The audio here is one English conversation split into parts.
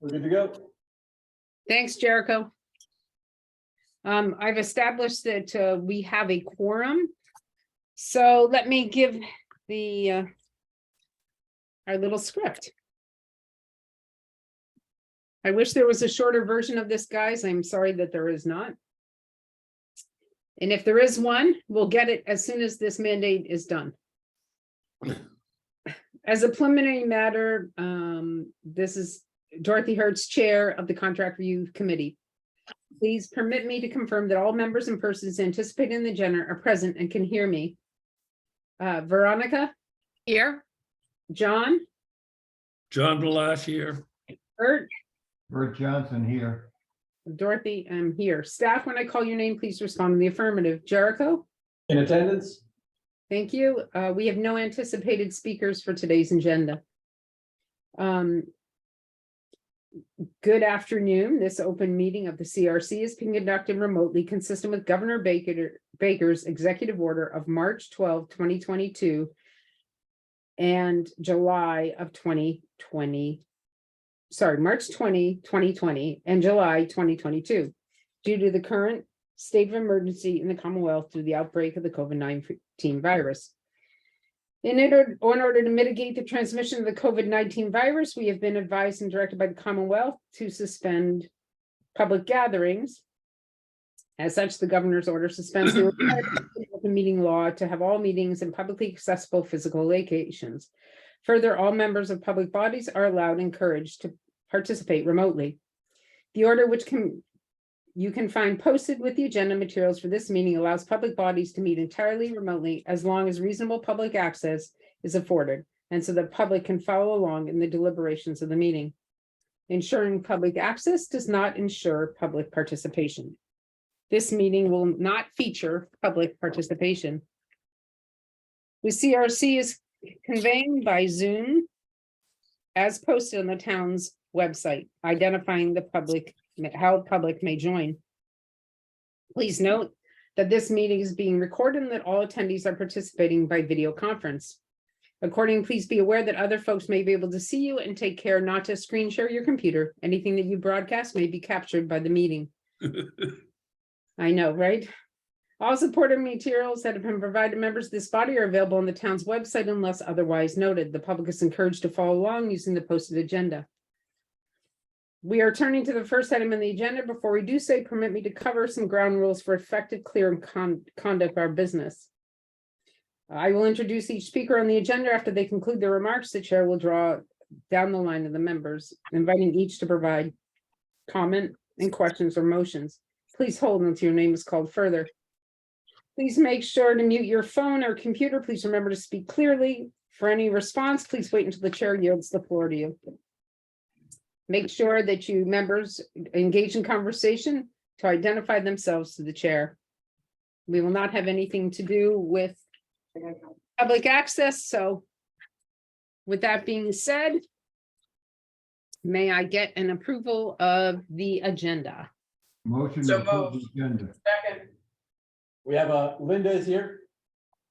We're good to go. Thanks, Jericho. I've established that we have a quorum. So let me give the our little script. I wish there was a shorter version of this, guys. I'm sorry that there is not. And if there is one, we'll get it as soon as this mandate is done. As a preliminary matter, this is Dorothy Hertz, Chair of the Contract Review Committee. Please permit me to confirm that all members and persons anticipated in the agenda are present and can hear me. Veronica? Here. John? John Balash here. Bert? Bert Johnson here. Dorothy, I'm here. Staff, when I call your name, please respond in the affirmative. Jericho? In attendance? Thank you. We have no anticipated speakers for today's agenda. Good afternoon. This open meeting of the CRC is being conducted remotely, consistent with Governor Baker's executive order of March 12, 2022 and July of 2020. Sorry, March 20, 2020 and July 2022, due to the current state of emergency in the Commonwealth due to the outbreak of the COVID-19 virus. In order to mitigate the transmission of the COVID-19 virus, we have been advised and directed by the Commonwealth to suspend public gatherings. As such, the governor's order suspends the open meeting law to have all meetings in publicly accessible physical locations. Further, all members of public bodies are allowed and encouraged to participate remotely. The order, which you can find posted with the agenda materials for this meeting, allows public bodies to meet entirely remotely as long as reasonable public access is afforded, and so the public can follow along in the deliberations of the meeting. Ensuring public access does not ensure public participation. This meeting will not feature public participation. The CRC is conveying by Zoom as posted on the town's website, identifying the public, how public may join. Please note that this meeting is being recorded and that all attendees are participating by video conference. Accordingly, please be aware that other folks may be able to see you, and take care not to screen share your computer. Anything that you broadcast may be captured by the meeting. I know, right? All supporting materials that have been provided to members of this body are available on the town's website unless otherwise noted. The public is encouraged to follow along using the posted agenda. We are turning to the first item on the agenda. Before we do so, permit me to cover some ground rules for effective, clear, and conduct our business. I will introduce each speaker on the agenda. After they conclude their remarks, the chair will draw down the line of the members, inviting each to provide comment and questions or motions. Please hold until your name is called further. Please make sure to mute your phone or computer. Please remember to speak clearly. For any response, please wait until the chair yields the floor to you. Make sure that you members engage in conversation to identify themselves to the chair. We will not have anything to do with public access. So with that being said, may I get an approval of the agenda? Motion So to approve moved. the agenda. Second. We have Linda is here.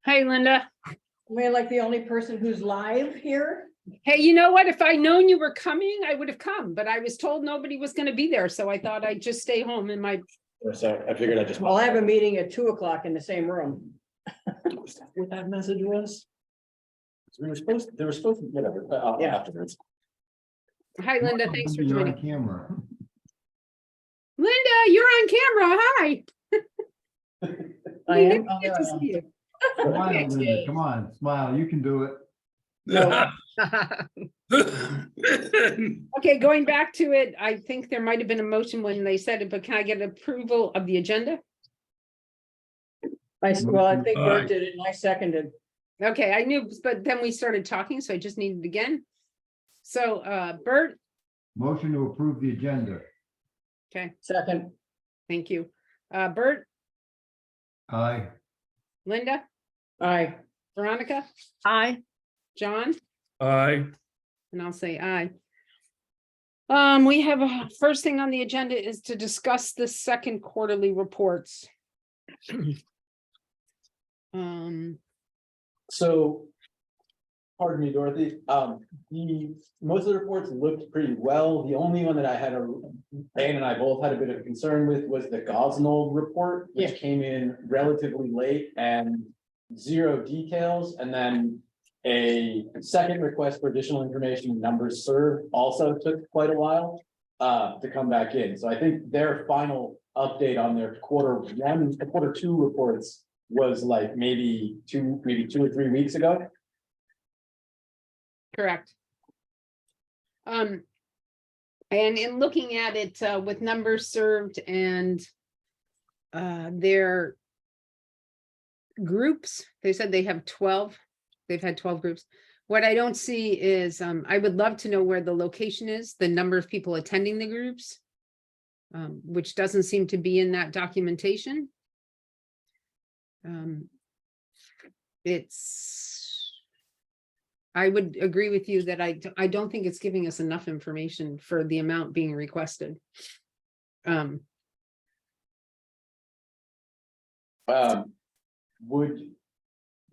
Hey, Linda. Am I like the only person who's live here? Hey, you know what? If I'd known you were coming, I would have come, but I was told nobody was going to be there. So I thought I'd just stay home in my. So I figured I'd just. I'll have a meeting at 2 o'clock in the same room. What that message was? They were supposed to, whatever, Yeah. afterwards. Hi, Linda. Thanks for You're joining. on camera. Linda, you're on camera. Hi. I We am. didn't get to see you. Smile, Linda. Come on, smile. You can do it. No. Okay, going back to it, I think there might have been a motion when they said it, but can I get approval of the agenda? Well, I think Aye. Bert did it and I seconded. Okay, I knew, but then we started talking, so I just needed it again. So, Bert, Motion to approve the agenda. okay, Second. thank you. Bert, Aye. Linda, Aye. Veronica? Aye. John? Aye. And I'll say aye. We have a first thing on the agenda is to discuss the second quarterly reports. So Pardon me, Dorothy. Most of the reports looked pretty well. The only one that Dan and I both had a bit of concern with was the Gosnold report, which came in relatively late and zero details. And then a second request for additional information, numbers served, also took quite a while to come back in. So I think their final update on their quarter two reports was like maybe 2 or 3 weeks ago. Correct. And in looking at it with numbers served and their groups, they said they have 12. They've had 12 groups. What I don't see is I would love to know where the location is, the number of people attending the groups, which doesn't seem to be in that documentation. I would agree with you that I don't think it's giving us enough information for the amount being requested. Would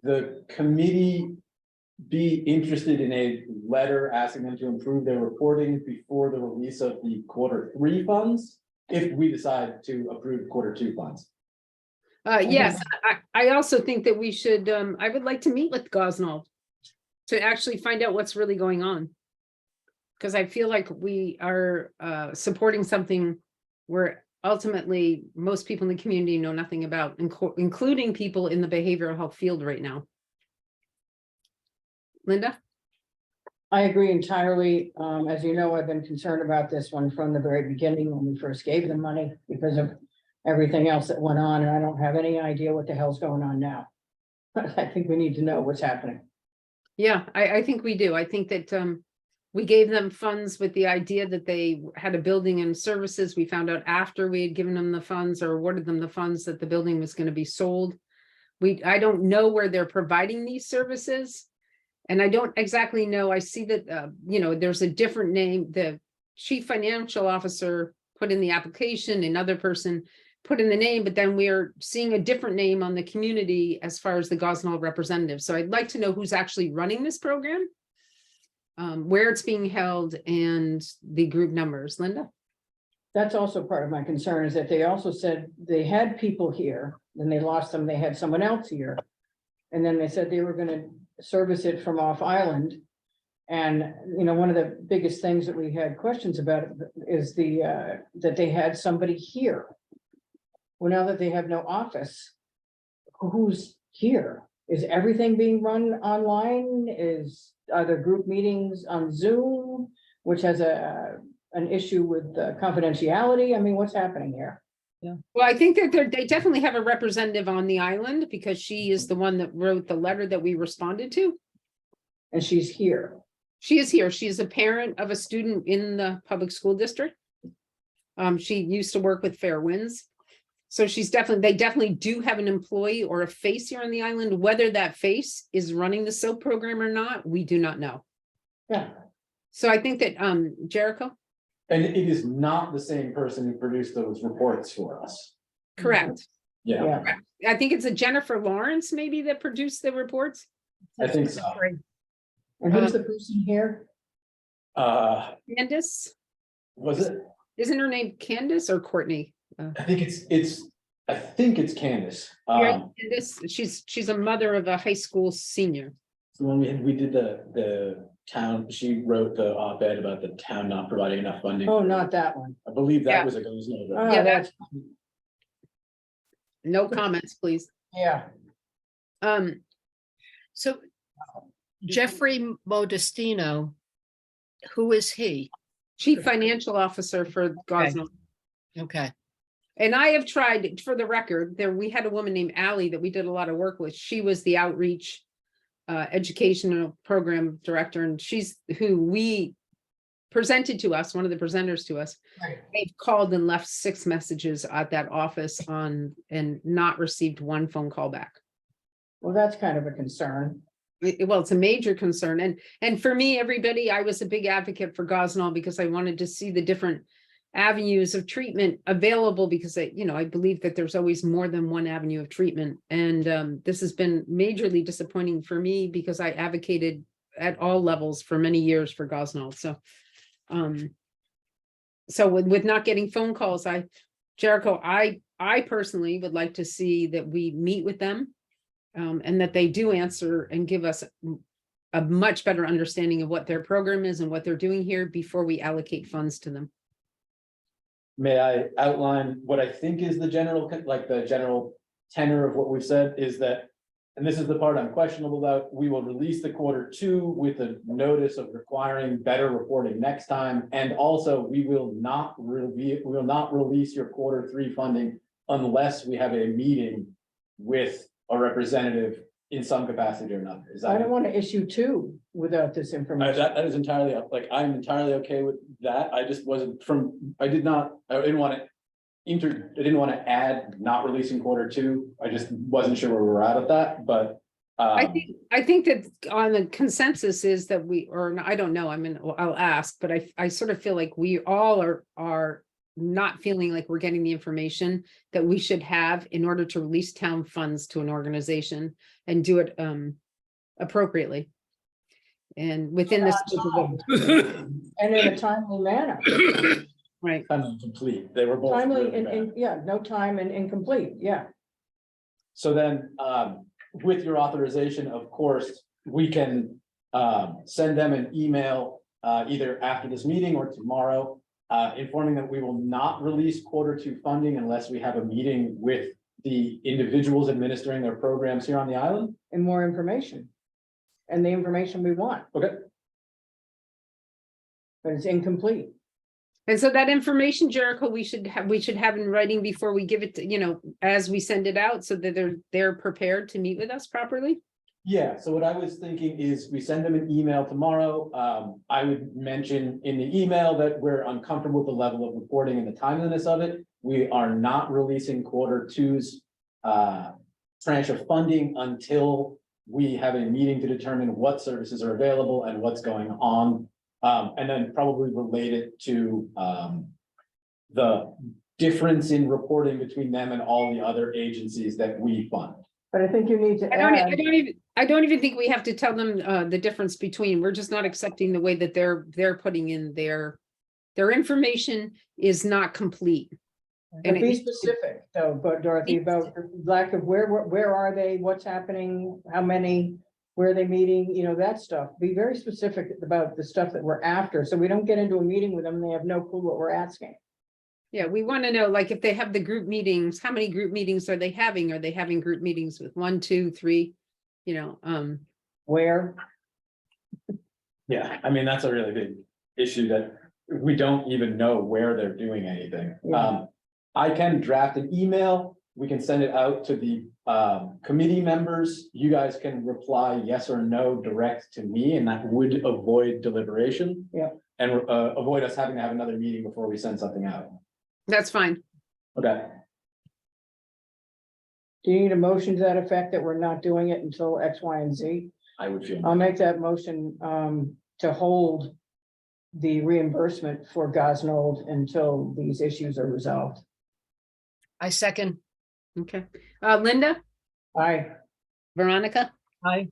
the committee be interested in a letter asking them to improve their reporting before the release of the quarter three funds? If we decide to approve quarter two funds? Yes, I also think that we should, I would like to meet with Gosnold to actually find out what's really going on. Because I feel like we are supporting something where ultimately most people in the community know nothing about, including people in the behavioral health field right now. Linda? I agree entirely. As you know, I've been concerned about this one from the very beginning when we first gave them money because of everything else that went on, and I don't have any idea what the hell's going on now. I think we need to know what's happening. Yeah, I think we do. I think that we gave them funds with the idea that they had a building and services. We found out after we had given them the funds or awarded them the funds that the building was going to be sold. I don't know where they're providing these services. And I don't exactly know. I see that, there's a different name. The chief financial officer put in the application, another person put in the name, but then we are seeing a different name on the community as far as the Gosnold representative. So I'd like to know who's actually running this program, where it's being held, and the group numbers. Linda? That's also part of my concern, is that they also said they had people here, then they lost them, they had someone else here. And then they said they were gonna service it from off island. And, one of the biggest things that we had questions about is that they had somebody here. Well, now that they have no office, who's here? Is everything being run online? Are there group meetings on Zoom, which has an issue with confidentiality? I mean, what's happening here? Yeah. Well, I think that they definitely have a representative on the island because she is the one that wrote the letter that we responded to. And she's here. She is here. She is a parent of a student in the public school district. She used to work with Fair Winds. So they definitely do have an employee or a face here on the island. Whether that face is running the SOAP program or not, we do not know. Yeah. So I think that, Jericho? And it is not the same person who produced those reports for us. Correct. Yeah, I think it's a Jennifer Lawrence maybe that produced the reports. I think so. And who's the person here? Candace? Was it? Isn't her name Candace or Courtney? I think it's Candace. Candace, she's a mother of a high school senior. So when we did the town, she wrote the op-ed about the town not providing enough funding. Oh, not that one. I believe that Yeah. was a Gosnold. Oh, Yeah, that's, No comments, please. yeah. So Jeffrey Modestino, who is he? Chief Financial Officer for Gosnold. Okay, And I have tried, for the record, we had a woman named Allie that we did a lot of work with. She was the outreach educational program director, and she's who we presented to us, one of the presenters to us. Right. They've called and left 6 messages at that office and not received 1 phone call back. Well, that's kind of a concern. Well, it's a major concern. And for me, everybody, I was a big advocate for Gosnold because I wanted to see the different avenues of treatment available, because I believe that there's always more than one avenue of treatment. And this has been majorly disappointing for me because I advocated at all levels for many years for Gosnold, so. So with not getting phone calls, Jericho, I personally would like to see that we meet with them. And that they do answer and give us a much better understanding of what their program is and what they're doing here before we allocate funds to them. May I outline what I think is the general, like the general tenor of what we've said is that, and this is the part I'm questionable about, we will release the Q2 with a notice of requiring better reporting next time. And also we will not release your Q3 funding unless we have a meeting with a representative in some capacity or another. Is I that? don't want to issue two without this information. That is entirely, like, I'm entirely okay with that. I just wasn't I didn't want to add not releasing Q2. I just wasn't sure where we were at that, but. I think that on the consensus is that I don't know, I'll ask, but I sort of feel like we all are not feeling like we're getting the information that we should have in order to release town funds to an organization and do it appropriately. And within this. And in a timely manner, Right. Complete. They were both. timely really bad. and, yeah, no time and incomplete, yeah. So then, with your authorization, of course, we can send them an email either after this meeting or tomorrow, informing that we will not release Q2 funding unless we have a meeting with the individuals administering their programs here on the island. And more information. And the information we want, Okay. but it's incomplete. And so that information, Jericho, we should have in writing before we give it to, as we send it out so that they're prepared to meet with us properly. Yeah, so what I was thinking is we send them an email tomorrow. I would mention in the email that we're uncomfortable with the level of reporting and the timeliness of it. We are not releasing Q2's tranche of funding until we have a meeting to determine what services are available and what's going on. And then probably relate it to the difference in reporting between them and all the other agencies that we fund. But I think you need to I add, don't even think we have to tell them the difference between, we're just not accepting the way that they're putting in their information is not complete. and be specific though, but Dorothy, about lack of where are they, what's happening, how many, where are they meeting, that stuff. Be very specific about the stuff that we're after, so we don't get into a meeting with them and they have no clue what we're asking. Yeah, we want to know, like, if they have the group meetings, how many group meetings are they having? Are they having group meetings with 1, 2, 3? Where, Yeah, I mean, that's a really big issue that we don't even know where they're doing anything. Yeah. I can draft an email. We can send it out to the committee members. You guys can reply yes or no direct to me, and that would avoid deliberation. Yeah. And avoid us having to have another meeting before we send something out. That's fine. Okay. do you need a motion to that effect that we're not doing it until X, Y, and Z? I would feel. I'll make that motion to hold the reimbursement for Gosnold until these issues are resolved. I second. Okay. Linda, Aye. Veronica, Aye.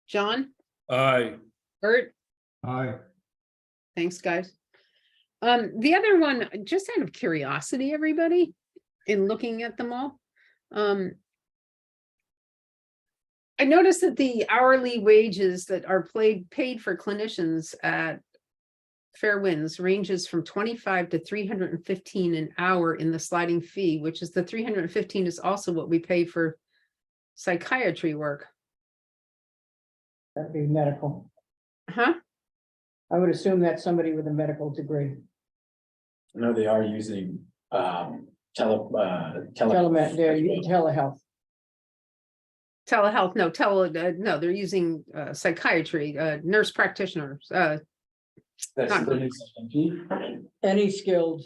John, Aye. Bert, Aye. thanks, guys. The other one, just out of curiosity, everybody, in looking at them all. I noticed that the hourly wages that are paid for clinicians at Fair Winds ranges from 25 to 315 an hour in the sliding fee, which is the 315 is also what we pay for psychiatry work. That'd be medical. Huh? I would assume that's somebody with a medical degree. No, they are using Telehealth. Telehealth, no, they're using psychiatry, nurse practitioners, That's not- the new section. Any skilled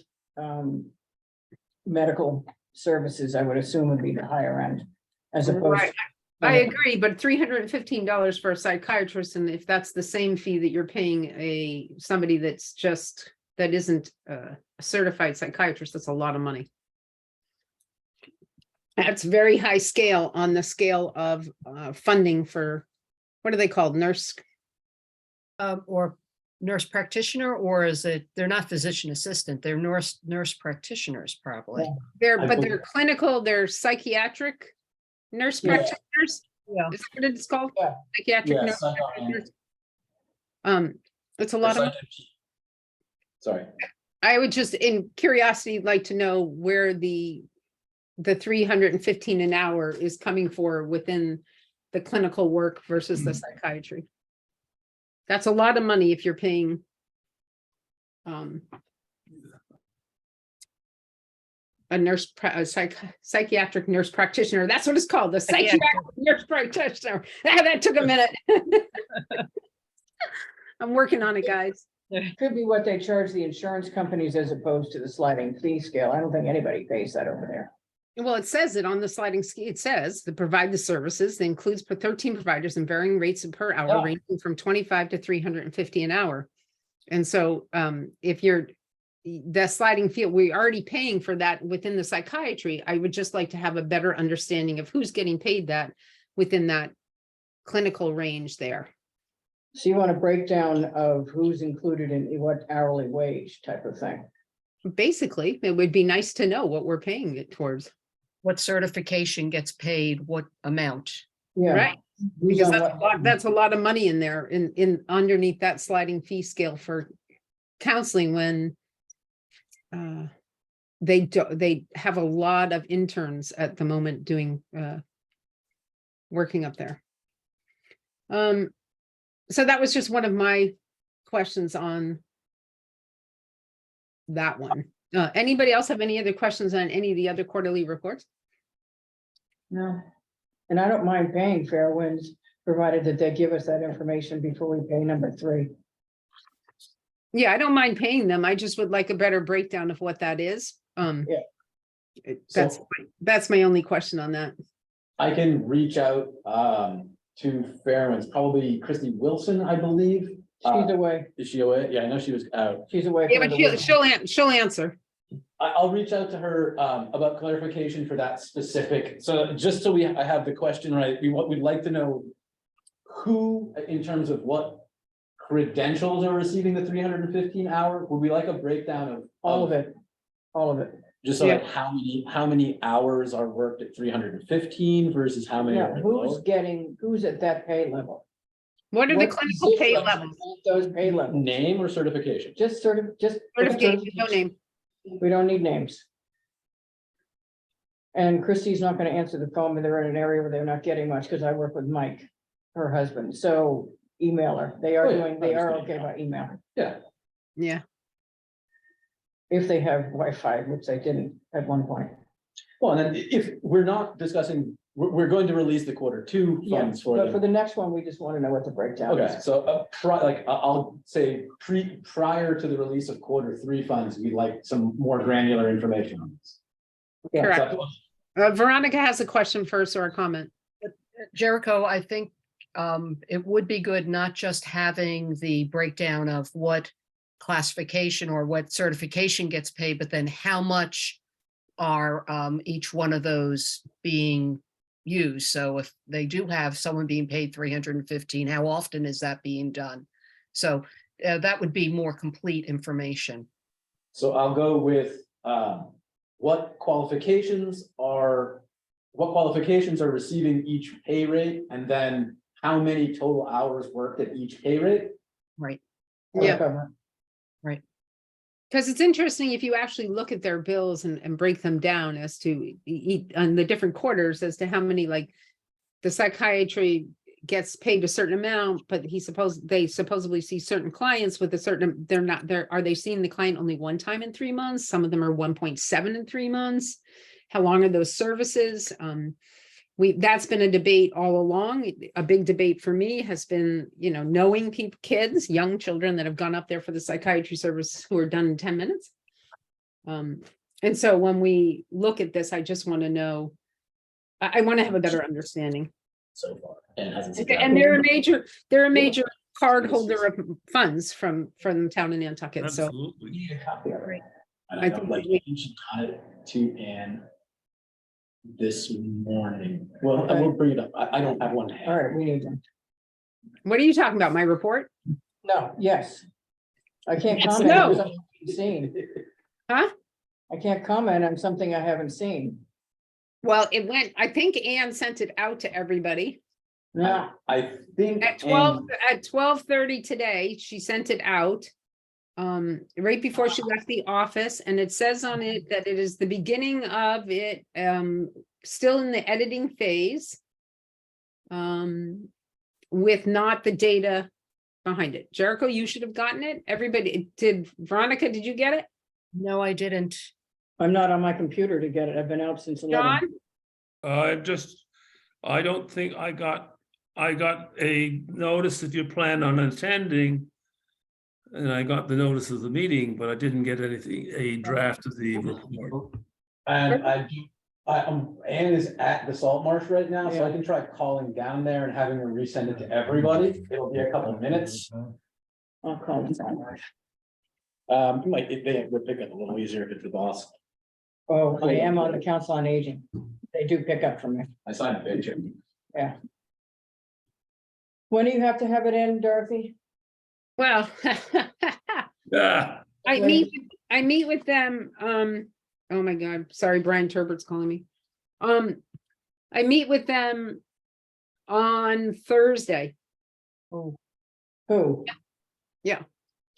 medical services, I would assume would be the higher end. As opposed. Right. I agree, but $315 for a psychiatrist, and if that's the same fee that you're paying somebody that isn't a certified psychiatrist, that's a lot of money. That's very high scale on the scale of funding for, what are they called, nurse Or nurse practitioner, or is it, they're not physician assistant, they're nurse practitioners probably. They're, I but believe- they're clinical, they're psychiatric nurse Yeah. practitioners. Yeah. Is that what it's called? Yeah. Psychiatric Yeah, nurse psych- practitioners. It's a lot of, Sorry. I would just, in curiosity, like to know where the 315 an hour is coming for within the clinical work versus the psychiatry. That's a lot of money if you're paying a psychiatric nurse practitioner. That's what it's called, the psychiatric nurse practitioner. That took a minute. I'm working on it, guys. Could be what they charge the insurance companies as opposed to the sliding fee scale. I don't think anybody pays that over there. Well, it says it on the sliding scale. It says to provide the services that includes 13 providers and varying rates per hour, Yeah. ranging from 25 to 350 an hour. And so if you're the sliding field, we're already paying for that within the psychiatry. I would just like to have a better understanding of who's getting paid that within that clinical range there. So you want a breakdown of who's included in what hourly wage type of thing. Basically, it would be nice to know what we're paying it towards. What certification gets paid, what amount? Yeah. Right. Who's Because on that's a lot of money in there in underneath that sliding fee scale for counseling when they have a lot of interns at the moment doing working up there. So that was just one of my questions on that one. Anybody else have any other questions on any of the other quarterly reports? No. And I don't mind paying Fair Winds, provided that they give us that information before we pay number 3. Yeah, I don't mind paying them. I just would like a better breakdown of what that is. Yeah. That's my only question on that. I can reach out to Fairwinds, probably Christy Wilson, I believe. She's away. Is she away? Yeah, I know she was out. She's away. Yeah, for but the week. she'll answer. I'll reach out to her about clarification for that specific, so just so I have the question right, we'd like to know who, in terms of what credentials are receiving the 315 hour, would we like a breakdown of? All of it. All of it. Just so Yeah. like how many hours are worked at 315 versus how many? Yeah, are who's lower? getting, who's at that pay level? What are the What clinical pay positions levels? at Those pay levels, Name or certification? just sort of, just. Certification, no name. We don't need names. And Christie's not gonna answer the phone when they're in an area where they're not getting much, because I work with Mike, her husband, so email her. They are Oh, yeah, doing, they are understand. okay by email, Yeah, Yeah, if they have Wi-Fi, which they didn't at one point. well, and then if we're not discussing, we're going to release the quarter 2 Yeah, funds for but them. for the next one, we just want to know what the breakdown Okay, is. so I'll say prior to the release of quarter 3 funds, we'd like some more granular information on this. Yeah. correct. So- Veronica has a question first or a comment. Jericho, I think it would be good not just having the breakdown of what classification or what certification gets paid, but then how much are each one of those being used. So if they do have someone being paid 315, how often is that being done? So that would be more complete information. So I'll go with what qualifications are receiving each pay rate, and then how many total hours worked at each pay rate? Right. Yeah. Cover. Because it's interesting if you actually look at their bills and break them down as to on the different quarters as to how many, like the psychiatry gets paid a certain amount, but they supposedly see certain clients with a certain, are they seeing the client only one time in 3 months? Some of them are 1.7 in 3 months. How long are those services? That's been a debate all along. A big debate for me has been, knowing kids, young children that have gone up there for the psychiatry service who are done in 10 minutes. And so when we look at this, I just want to know, I want to have a better understanding. So far, and hasn't. And they're a major card holder of funds from the town in Nantucket. So Absolutely. Need a copy of it. I I know, think like, we- you should cut it to Ann this morning. Well, I will bring it up. I don't have one. to hand. All right, we need them. what are you talking about? My report? No, yes. I can't Yes, comment on no. something I've seen. Huh? I can't comment on something I haven't seen. Well, it went, I think Anne sent it out to everybody. No, I think. At and- 12:30 today, she sent it out. Right before she left the office, and it says on it that it is the beginning of it, still in the editing phase. With not the data behind it. Jericho, you should have gotten it. Everybody, did Veronica, did you get it? No, I didn't. I'm not on my computer to get it. I've been out since 11. John? I don't think I got a notice that you plan on attending. And I got the notice of the meeting, but I didn't get anything, a draft of the report. And Anne is at the salt marsh right now, so I Yeah. can try calling down there and having her resend it to everybody. It'll be a couple of minutes. I'll call it. You might, they would pick up a little easier if it's the boss. Oh, I am on the Council on Aging. They do pick up from me. I signed a paycheck. When do you have to have it in, Dorothy? Well, Yeah, I meet with them, oh my God, sorry, Brian Turbert's calling me. I meet with them on Thursday. Who? Yeah.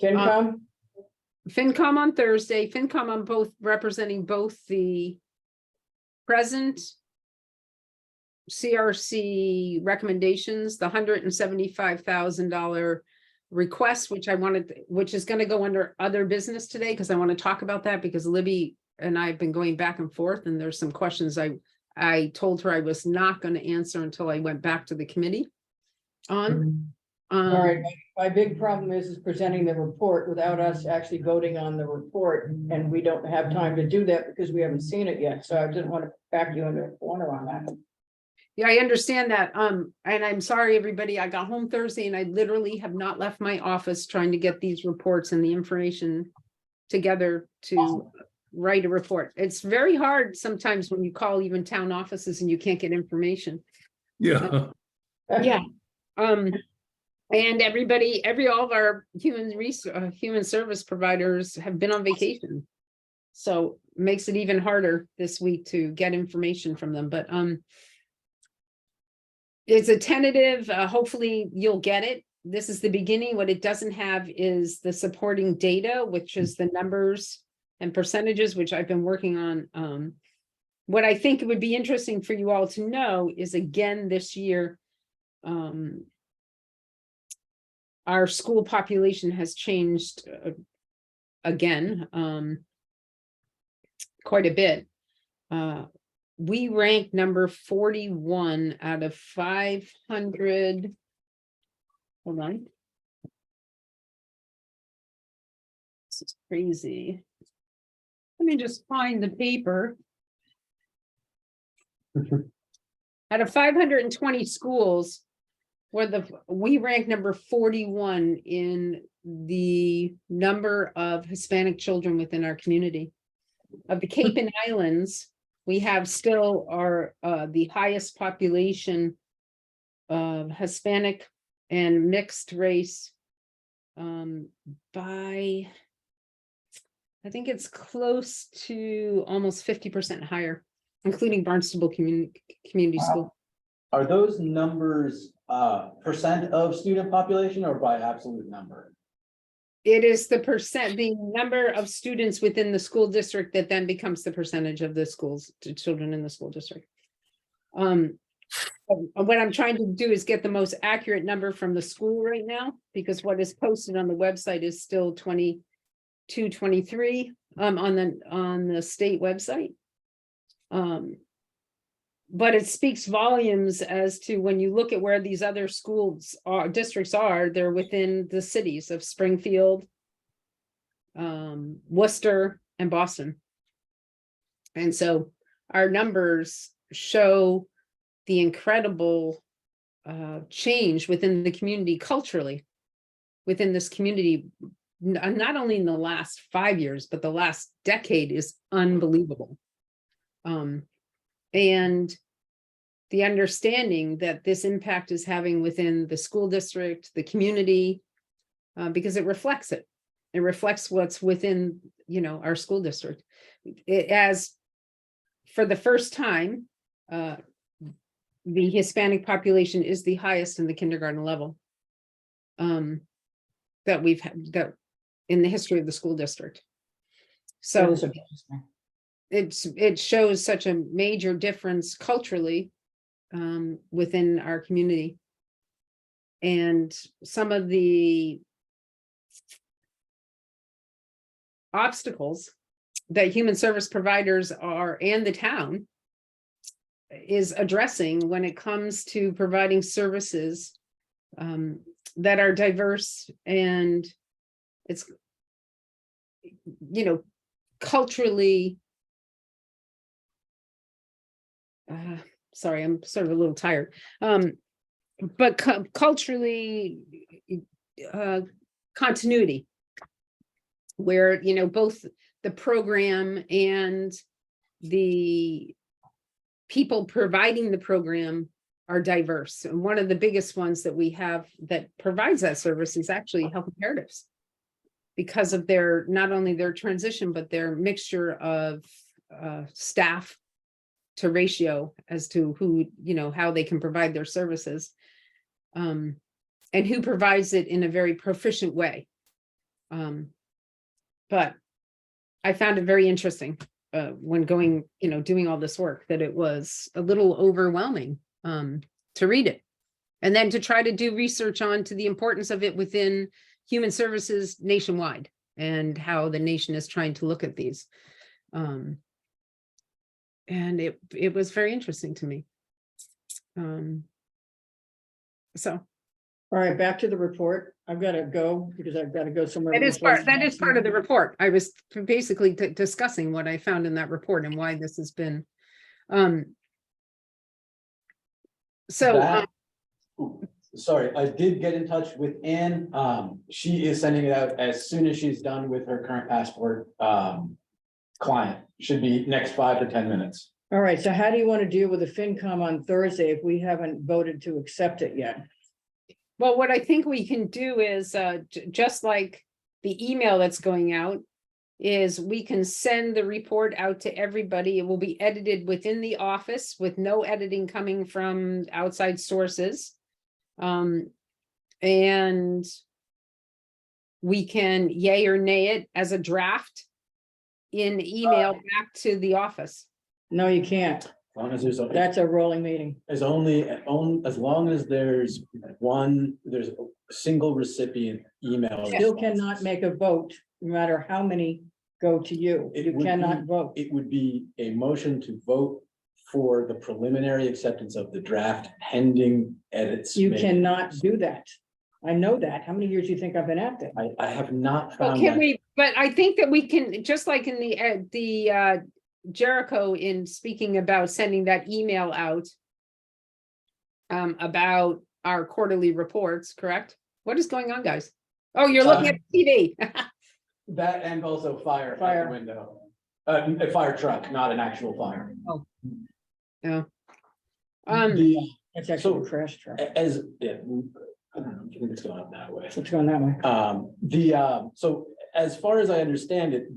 FinCom? FinCom on Thursday, FinCom on both representing both the present CRC recommendations, the $175,000 request, which which is going to go under other business today, because I want to talk about that, because Libby and I have been going back and forth, and there's some questions I told her I was not going to answer until I went back to the committee on. All right, my big problem is presenting the report without us actually voting on the report, and we don't have time to do that because we haven't seen it yet, so I didn't want to back you into a corner on that. Yeah, I understand that. And I'm sorry, everybody. I got home Thursday and I literally have not left my office trying to get these reports and the information together to write a report. It's very hard sometimes when you call even town offices and you can't get information. yeah. Yeah. And everybody, all of our human service providers have been on vacation. So it makes it even harder this week to get information from them, but, it's a tentative, hopefully you'll get it. This is the beginning. What it doesn't have is the supporting data, which is the numbers and percentages, which I've been working on. What I think it would be interesting for you all to know is, again, this year, our school population has changed again, quite a bit. We rank number 41 out of 500. Hold on. This is crazy. Let me just find the paper. Out of 520 schools, we rank number 41 in the number of Hispanic children within our community. Of the Cape and Islands, we have still the highest population of Hispanic and mixed race by, I think it's close to almost 50% higher, including Barnstable Community School. Are those numbers percent of student population or by absolute number? It is the number of students within the school district that then becomes the percentage of the children in the school district. What I'm trying to do is get the most accurate number from the school right now, because what is posted on the website is still 22, 23 on the state website. But it speaks volumes as to when you look at where these other districts are, they're within the cities of Springfield, Worcester, and Boston. And so our numbers show the incredible change within the community culturally, within this community, not only in the last 5 years, but the last decade is unbelievable. And the understanding that this impact is having within the school district, the community, because it reflects it. It reflects what's within, our school district. As for the first time, the Hispanic population is the highest in the kindergarten level. That we've had that in the history of the school district. So That is interesting. it shows such a major difference culturally within our community. And some of the obstacles that human service providers are and the town is addressing when it comes to providing services that are diverse, and it's culturally sorry, I'm sort of a little tired, but culturally continuity, where both the program and the people providing the program are diverse. And one of the biggest ones that we have that provides that service is actually Health Imperatives, because of their, not only their transition, but their mixture of staff to ratio as to who, how they can provide their services, and who provides it in a very proficient way. But I found it very interesting when going, doing all this work, that it was a little overwhelming to read it, and then to try to do research on to the importance of it within human services nationwide, and how the nation is trying to look at these. And it was very interesting to me. So. All right, back to the report. I've got to go because I've got to go somewhere. That is part of the report. I was basically discussing what I found in that report and why this has been. Sorry, I did get in touch with Anne. She is sending it out as soon as she's done with her current passport client. Should be next 5 to 10 minutes. All right, so how do you want to deal with the FinCom on Thursday if we haven't voted to accept it yet? Well, what I think we can do is just like the email that's going out, is we can send the report out to everybody. It will be edited within the office with no editing coming from outside sources. And we can yay or nay it as a draft in email back to the office. No, you can't. As long as there's That's a rolling meeting. as long as there's a single recipient email. Still cannot make a vote, no matter how many go to you. It You would cannot vote. It would be a motion to vote for the preliminary acceptance of the draft pending edits. You made. cannot do that. I know that. How many years do you think I've been at this? I have not But found can that. we, but I think that we can, just like in the Jericho, in speaking about sending that email out about our quarterly reports, correct? What is going on, guys? Oh, you're looking at TV. That and also fire out Fire. the window. A fire truck, not an actual fire. No. It's actually So- a trash truck. As, yeah, I don't know, I think it's going up that way. It's going that way. So as far as I understand it,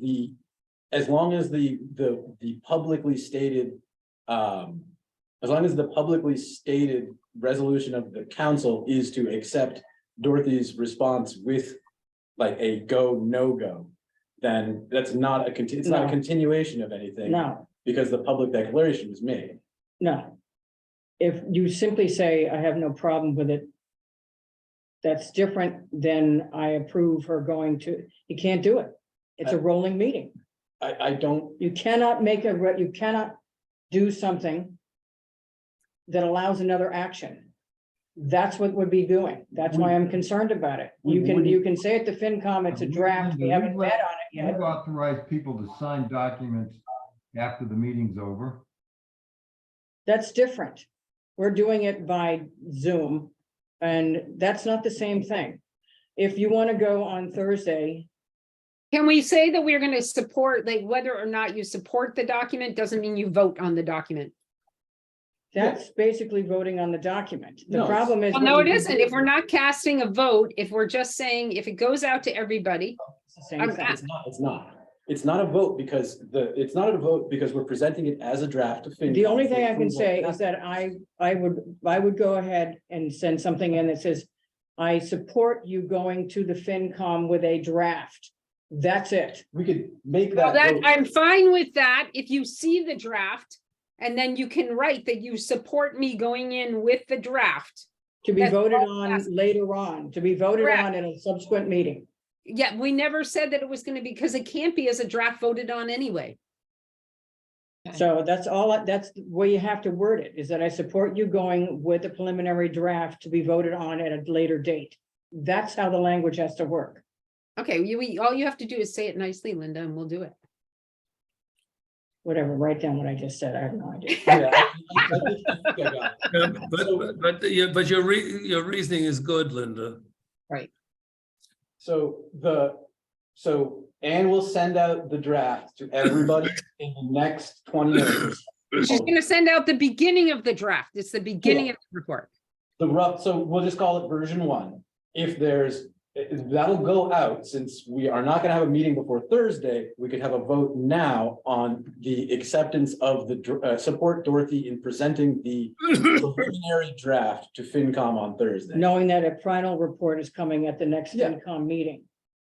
as long as the publicly stated, as long as the publicly stated resolution of the council is to accept Dorothy's response with like a go, no go, then that's not it's not a No. continuation of anything. No, Because the public declaration was made. no. If you simply say, I have no problem with it, that's different than I approve her going to, you can't do it. It's a rolling meeting. I don't, You cannot you cannot do something that allows another action. That's what we'd be doing. That's why I'm concerned about it. You can say at the FinCom, it's a draft. We haven't met on it yet. We've authorized people to sign documents after the meeting's over. That's different. We're doing it by Zoom, and that's not the same thing. If you want to go on Thursday, Can we say that we're going to support, like, whether or not you support the document doesn't mean you vote on the document? That's basically voting on the document. The No, it's- problem is. Well, what no, you it can isn't. do- If we're not casting a vote, if we're just saying, if it goes out to everybody, It's the same I'm thing. It's not. It's not a vote because it's not a vote because we're presenting it as a draft to FinCom. The only thing I for can approval. say is that I would go ahead and send something in that says, I support you going to the FinCom with a draft. That's it. We could make well, that. that, vote. I'm fine with that. If you see the draft, and then you can write that you support me going in with the draft. To be That's voted all I'm on asking. later on, to be voted Correct. on in a subsequent meeting. Yeah, we never said that it was gonna be, because it can't be as a draft voted on anyway. Okay. So that's all, that's the way you have to word it, is that I support you going with a preliminary draft to be voted on at a later date. That's how the language has to work. Okay, all you have to do is say it nicely, Linda, and we'll do it. Whatever, write down what I just said. I have no idea. Yeah, I think I got it. But your reasoning is good, Linda. So Anne will send out the draft to everybody in the next 20 minutes. She's gonna send out the beginning of the draft. It's the beginning of the report. The rough, so we'll just call it version 1. If there's, that'll go out, since we are not gonna have a meeting before Thursday, we could have a vote now on the acceptance of the support Dorothy in presenting the preliminary draft to FinCom on Thursday. Knowing that a final report is coming at the next Yeah. FinCom meeting.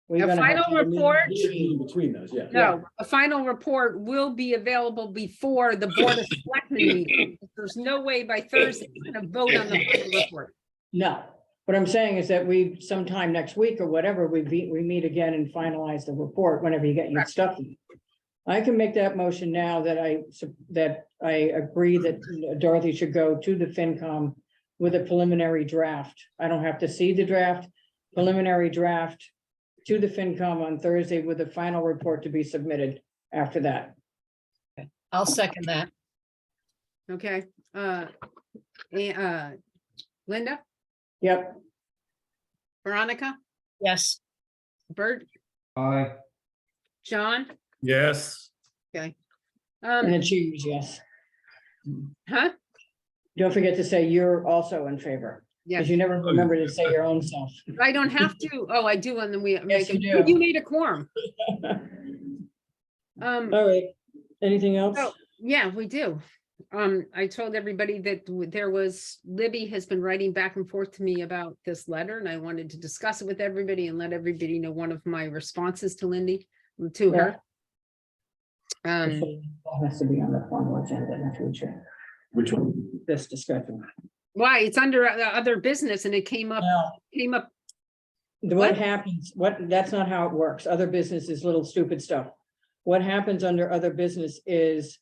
We're A gonna have final to have a meeting report? between- Between those, yeah. No, a final report will be available before the Board of Selectmen meeting. There's no way by Thursday we're gonna vote on the final report. No, what I'm saying is that we, sometime next week or whatever, we meet again and finalize the report whenever you get your Correct. stuff. I can make that motion now that I agree that Dorothy should go to the FinCom with a preliminary draft. I don't have to see the draft, preliminary draft to the FinCom on Thursday with a final report to be submitted after that. I'll second that. Okay, Linda, Yep, Veronica, Yes, Bert, Aye. John, Yes. and um, the cheese, yes. huh? Don't forget to say you're also in favor, Yeah, because you never remember to say your own self. I don't have to. Oh, I do, and then we. Yes, make you it- do. You need a quorum. All right, anything else? Oh, yeah, we do. I told everybody that Libby has been writing back and forth to me about this letter, and I wanted to discuss it with everybody and let everybody know one of my responses to to her. That has to be on the formal agenda in the future, Which one? this discussion. Why? It's under other business and it came up. Now, what What? happens, that's not how it works. Other business is little stupid stuff. What happens under other business is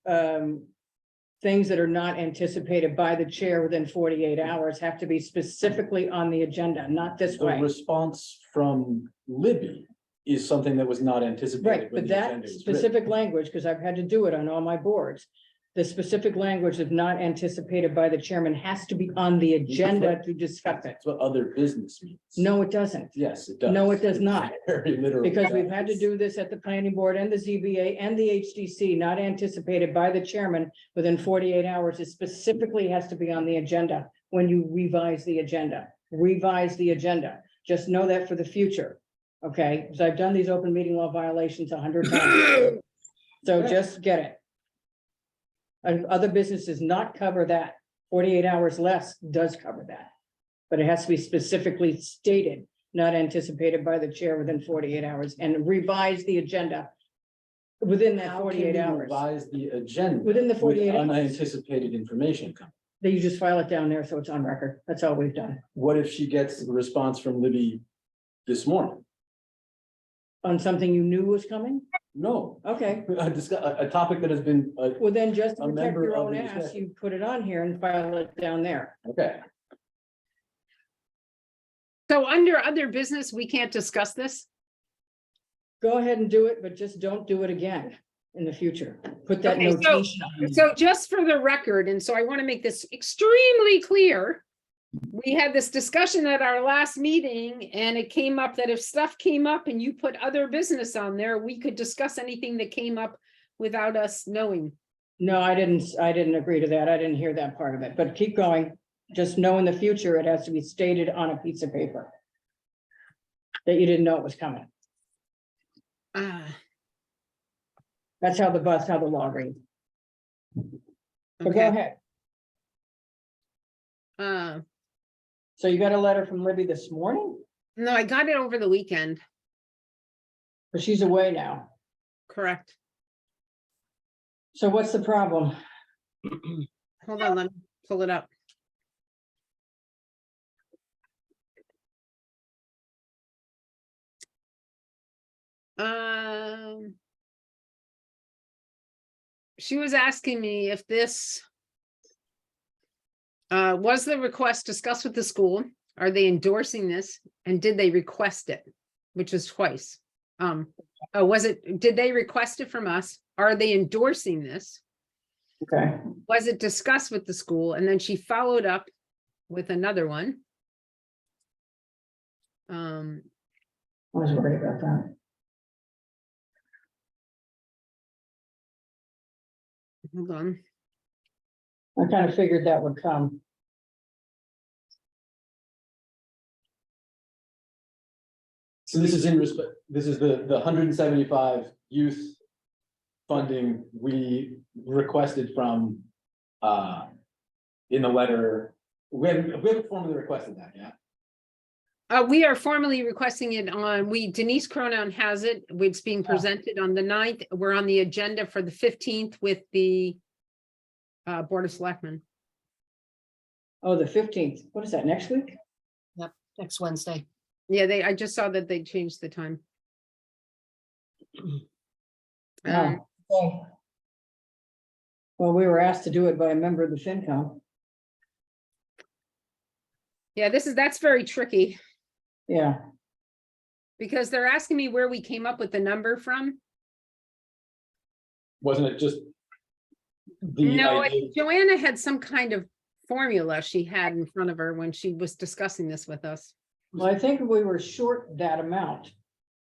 things that are not anticipated by the chair within 48 hours have to be specifically on the agenda, not this The way. response from Libby is something that was not anticipated. Right, when but the that agenda was written. specific language, because I've had to do it on all my boards. The specific language is not anticipated by the chairman has to be on the agenda to discuss it. That's what other business means. No, it doesn't. Yes, it does. No, it does not. Very literally. Because we've had to does. do this at the planning board and the ZBA and the HDC, not anticipated by the chairman within 48 hours. It specifically has to be on the agenda when you revise the agenda. Revise the agenda. Just know that for the future. Okay, because I've done these open meeting law violations 100 times. So just get it. And other businesses not cover that. 48 hours less does cover that. But it has to be specifically stated, not anticipated by the chair within 48 hours and revise the agenda within that How can 48 we hours. Revise the agenda. Within the with 48 hours. Unanticipated information coming. Then you just file it down there so it's on record. That's all we've done. What if she gets a response from Libby this morning? On something you knew was coming? No, Okay, a topic that has been, well then just to A protect member your of own the ass, discussion. you put it on here and file it down there. okay. So under other business, we can't discuss this? Go ahead and do it, but just don't do it again in the future. Put that Okay, so- notation on. So just for the record, and so I want to make this extremely clear. We had this discussion at our last meeting and it came up that if stuff came up and you put other business on there, we could discuss anything that came up without us knowing. No, I didn't agree to that. I didn't hear that part of it, but keep going. Just know in the future, it has to be stated on a piece of paper. That you didn't know it was coming. That's how the law reads. But go Okay. ahead. So you got a letter from Libby this morning? No, I got it over the weekend, But she's away now. correct? So what's the problem? Hold on, let me pull it up. She was asking me if this was the request discussed with the school? Are they endorsing this? And did they request it? Which is twice. Did they request it from us? Are they endorsing this? Okay, Was it discussed with the school? And then she followed up with another one. I was worried about that. Hold on. I kind of figured that would come. So this is this is the 175 youth funding we requested from, in the letter. We haven't formally requested that yet. We are formally requesting it on, Denise Cronin has it, it's being presented on the 9th. We're on the agenda for the 15th with the Board of Selectmen. Oh, the 15th. What is that, next week? Next Wednesday. Yeah, I just saw that they changed the time. Oh. Well, we were asked to do it by a member of the FinCom. Yeah, that's very tricky Yeah, because they're asking me where we came up with the number from. Wasn't it just? No, idea- Joanna had some kind of formula she had in front of her when she was discussing this with us. well, I think we were short that amount.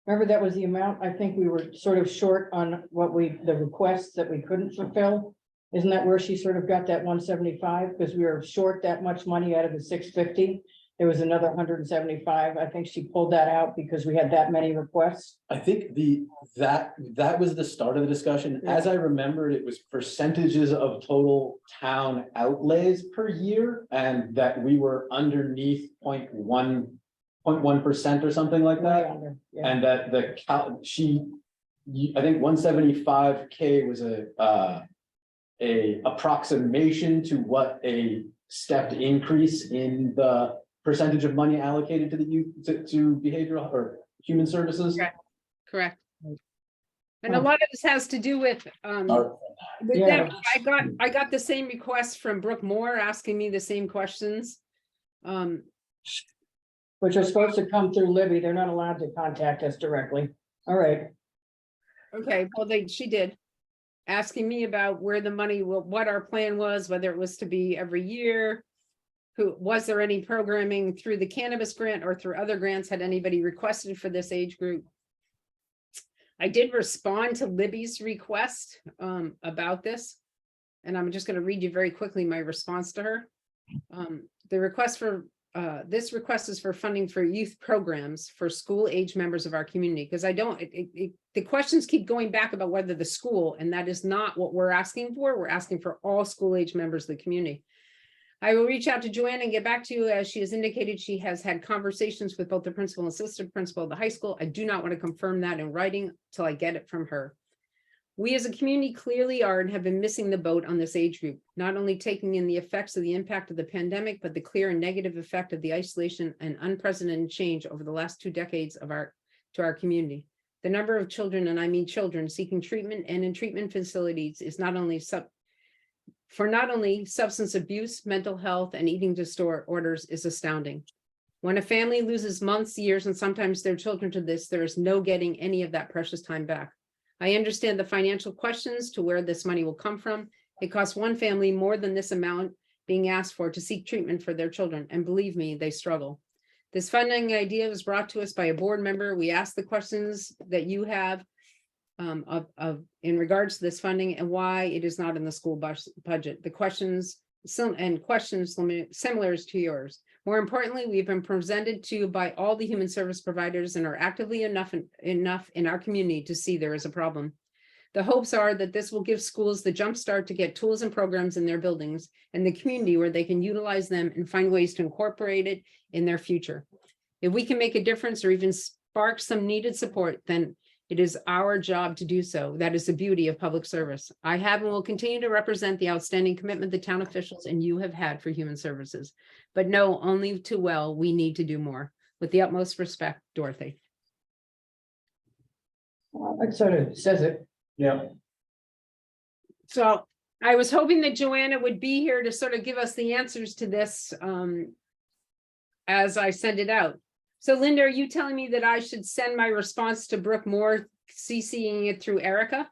Remember, that was the amount, I think we were sort of short on the requests that we couldn't fulfill. Isn't that where she sort of got that 175? Because we were short that much money out of the 650. There was another 175. I think she pulled that out because we had that many requests. I think that was the start of the discussion. As I remembered, it was percentages of total town outlays per year, and that we were underneath 0.1% or something like Way that. under, yeah. And that I think 175K was a approximation to what a stepped increase in the percentage of money allocated to the youth to behavioral or human services. Correct. And a lot of this has to do with Or- Yeah. them. I got the same request from Brooke Moore asking me the same questions. Which are supposed to come through Libby. They're not allowed to contact us directly. All right. Okay, well, she did. Asking me about where the money, what our plan was, whether it was to be every year. Was there any programming through the cannabis grant or through other grants? Had anybody requested for this age group? I did respond to Libby's request about this. And I'm just going to read you very quickly my response to her. The request for this request is for funding for youth programs for school age members of our community, because the questions keep going back about whether the school, and that is not what we're asking for. We're asking for all school age members of the community. I will reach out to Joanne and get back to you. As she has indicated, she has had conversations with both the principal and assistant principal of the high school. I do not want to confirm that in writing till I get it from her. We as a community clearly are and have been missing the boat on this age group, not only taking in the effects of the impact of the pandemic, but the clear and negative effect of the isolation and unprecedented change over the last 2 decades to our community. The number of children, and I mean children, seeking treatment and in treatment facilities is not only substance abuse, mental health, and eating disorders is astounding. When a family loses months, years, and sometimes their children to this, there is no getting any of that precious time back. I understand the financial questions to where this money will come from. It costs one family more than this amount being asked for to seek treatment for their children, and believe me, they struggle. This funding idea was brought to us by a board member. We asked the questions that you have. in regards to this funding and why it is not in the school budget. The questions similar to yours. More importantly, we've been presented to by all the human service providers and are actively enough in our community to see there is a problem. The hopes are that this will give schools the jump start to get tools and programs in their buildings and the community where they can utilize them and find ways to incorporate it in their future. If we can make a difference or even spark some needed support, then it is our job to do so. That is the beauty of public service. I have and will continue to represent the outstanding commitment the town officials and you have had for human services. But know only too well, we need to do more. With the utmost respect, Dorothy. It sort of says it. Yeah. So I was hoping that Joanna would be here to sort of give us the answers to this as I send it out. So Linda, are you telling me that I should send my response to Brooke Moore, CCing it through Erica?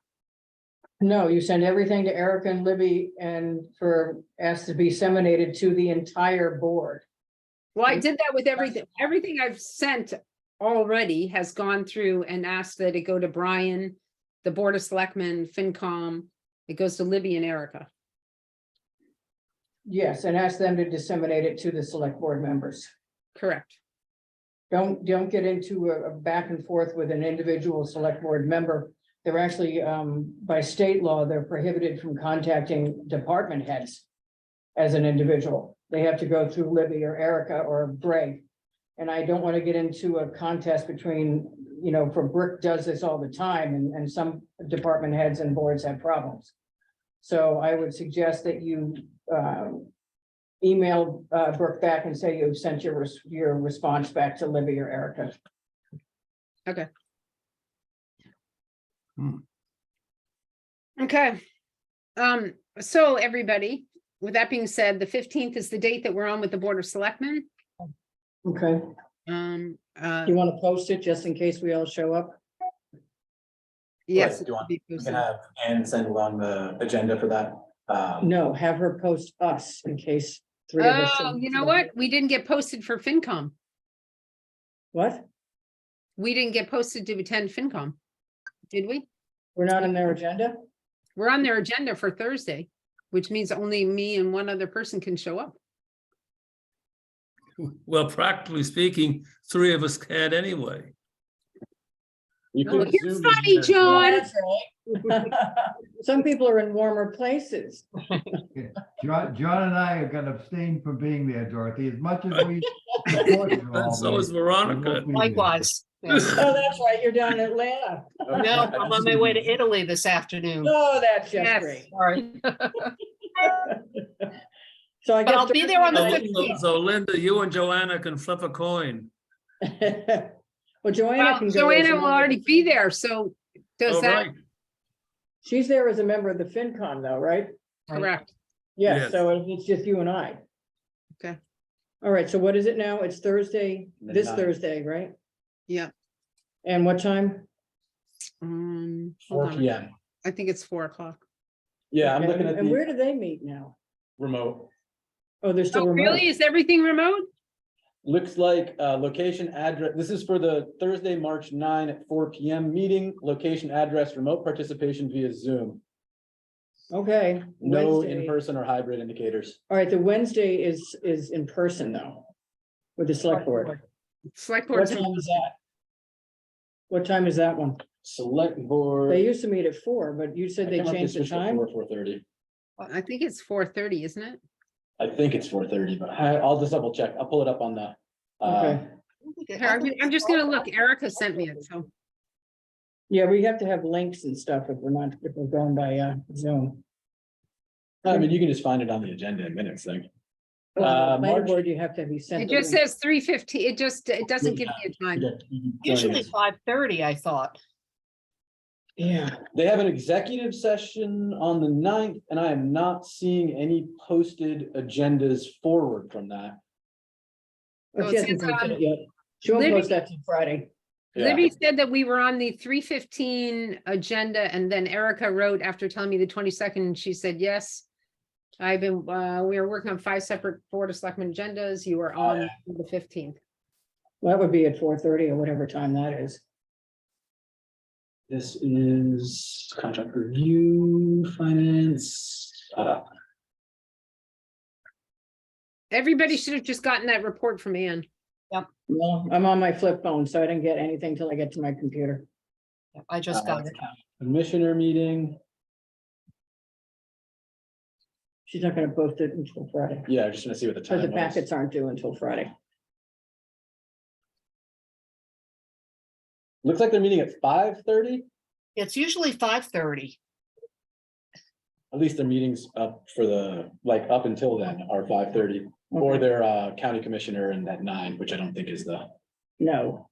No, you send everything to Erica and Libby and asked to be disseminated to the entire board. Well, I did that with everything. Everything I've sent already has gone through and asked that it go to Brian, the Board of Selectmen, FinCom. It goes to Libby and Erica. Yes, and ask them to disseminate it to the select board members. Correct. Don't get into a back and forth with an individual select board member. They're actually, by state law, they're prohibited from contacting department heads as an individual. They have to go through Libby or Erica or Greg. And I don't want to get into a contest between, for Brooke does this all the time and some department heads and boards have problems. So I would suggest that you email Brooke back and say you've sent your response back to Libby or Erica. Okay. Okay. So everybody, with that being said, the 15th is the date that we're on with the Board of Selectmen. Okay, you want to post it just in case we all show up? Yes. Do you want, it we will be can have Anne send along the agenda for that. No, have her post us in case three of us. Oh, you know what? We didn't get posted for FinCom. What? We didn't get posted to attend FinCom. Did we? We're not on their agenda? We're on their agenda for Thursday, which means only me and one other person can show up. Well, practically speaking, three of us can anyway. You Oh, could you're Zoom funny, in. John. That's right. Some people are in warmer places. John and I are gonna abstain from being there, Dorothy, as much as we. support you all, And so is we Veronica. won't be there. Likewise. Yes. Oh, that's right, you're down in Atlanta. Okay, No, I I'm on just my way to Zoomed in. Italy this afternoon. Oh, that's just Yes. great. Sorry. So I But guess. I'll be there on the So 15th. so Linda, you and Joanna can flip a coin. Well, Joanna Well, can go. as Joanna a will member. already be there, so does Oh, that, right. She's there as a member of the FinCom though, right? correct? Yes, Yes. so it's just you and I. Okay. All right, so what is it now? It's Thursday, this Midnight. Thursday, right? Yeah. And what time? Hold 4 on. PM. I think it's 4 o'clock. Yeah, I'm Okay, looking at and where the do they meet now? remote. Oh, they're still Oh, remote. really? Is everything remote? Looks like location address, this is for the Thursday, March 9 at 4 PM meeting, location address, remote participation via Zoom. Okay. No Wednesday. in-person or hybrid indicators. All right, the Wednesday is in person though, with the select board. Select What board. time is that? What time is that one? Select They board. used to meet at 4, but you said they changed the time? 4:30. I think it's 4:30, isn't it? I think it's 4:30, but I'll just double check. I'll pull it up on the. Okay. Here, I'm just gonna look. Erica sent me it, so. Yeah, we have to have links and stuff if we're going by Zoom. I mean, you can just find it on the agenda in minutes thing. Planning March- board, you have to be sent. It the just link. says 3:15. It doesn't give me a time. Usually 5:30, I thought. Yeah, They have an executive session on the 9th, and I am not seeing any posted agendas forward from that. but Oh, she it hasn't says, posted it yet. She won't Libby- post that till Friday. Yeah. Libby said that we were on the 3:15 agenda and then Erica wrote after telling me the 22nd, she said, yes. We are working on 5 separate Board of Selectmen agendas. You are on the 15th. Well, that would be at 4:30 or whatever time that is. This is contract review, finance. Everybody should have just gotten that report from Ann. Well, I'm on my flip phone, so I didn't get anything till I get to my computer. I just got it. Commissioner meeting. She's not gonna post it until Friday, Yeah, I'm just gonna see what the because time the was. packets aren't due until Friday. Looks like they're meeting at 5:30. It's usually 5:30. At least their meetings up for the, like, up until then are 5:30. Or Okay. their county commissioner and at 9, which I don't think is the. No,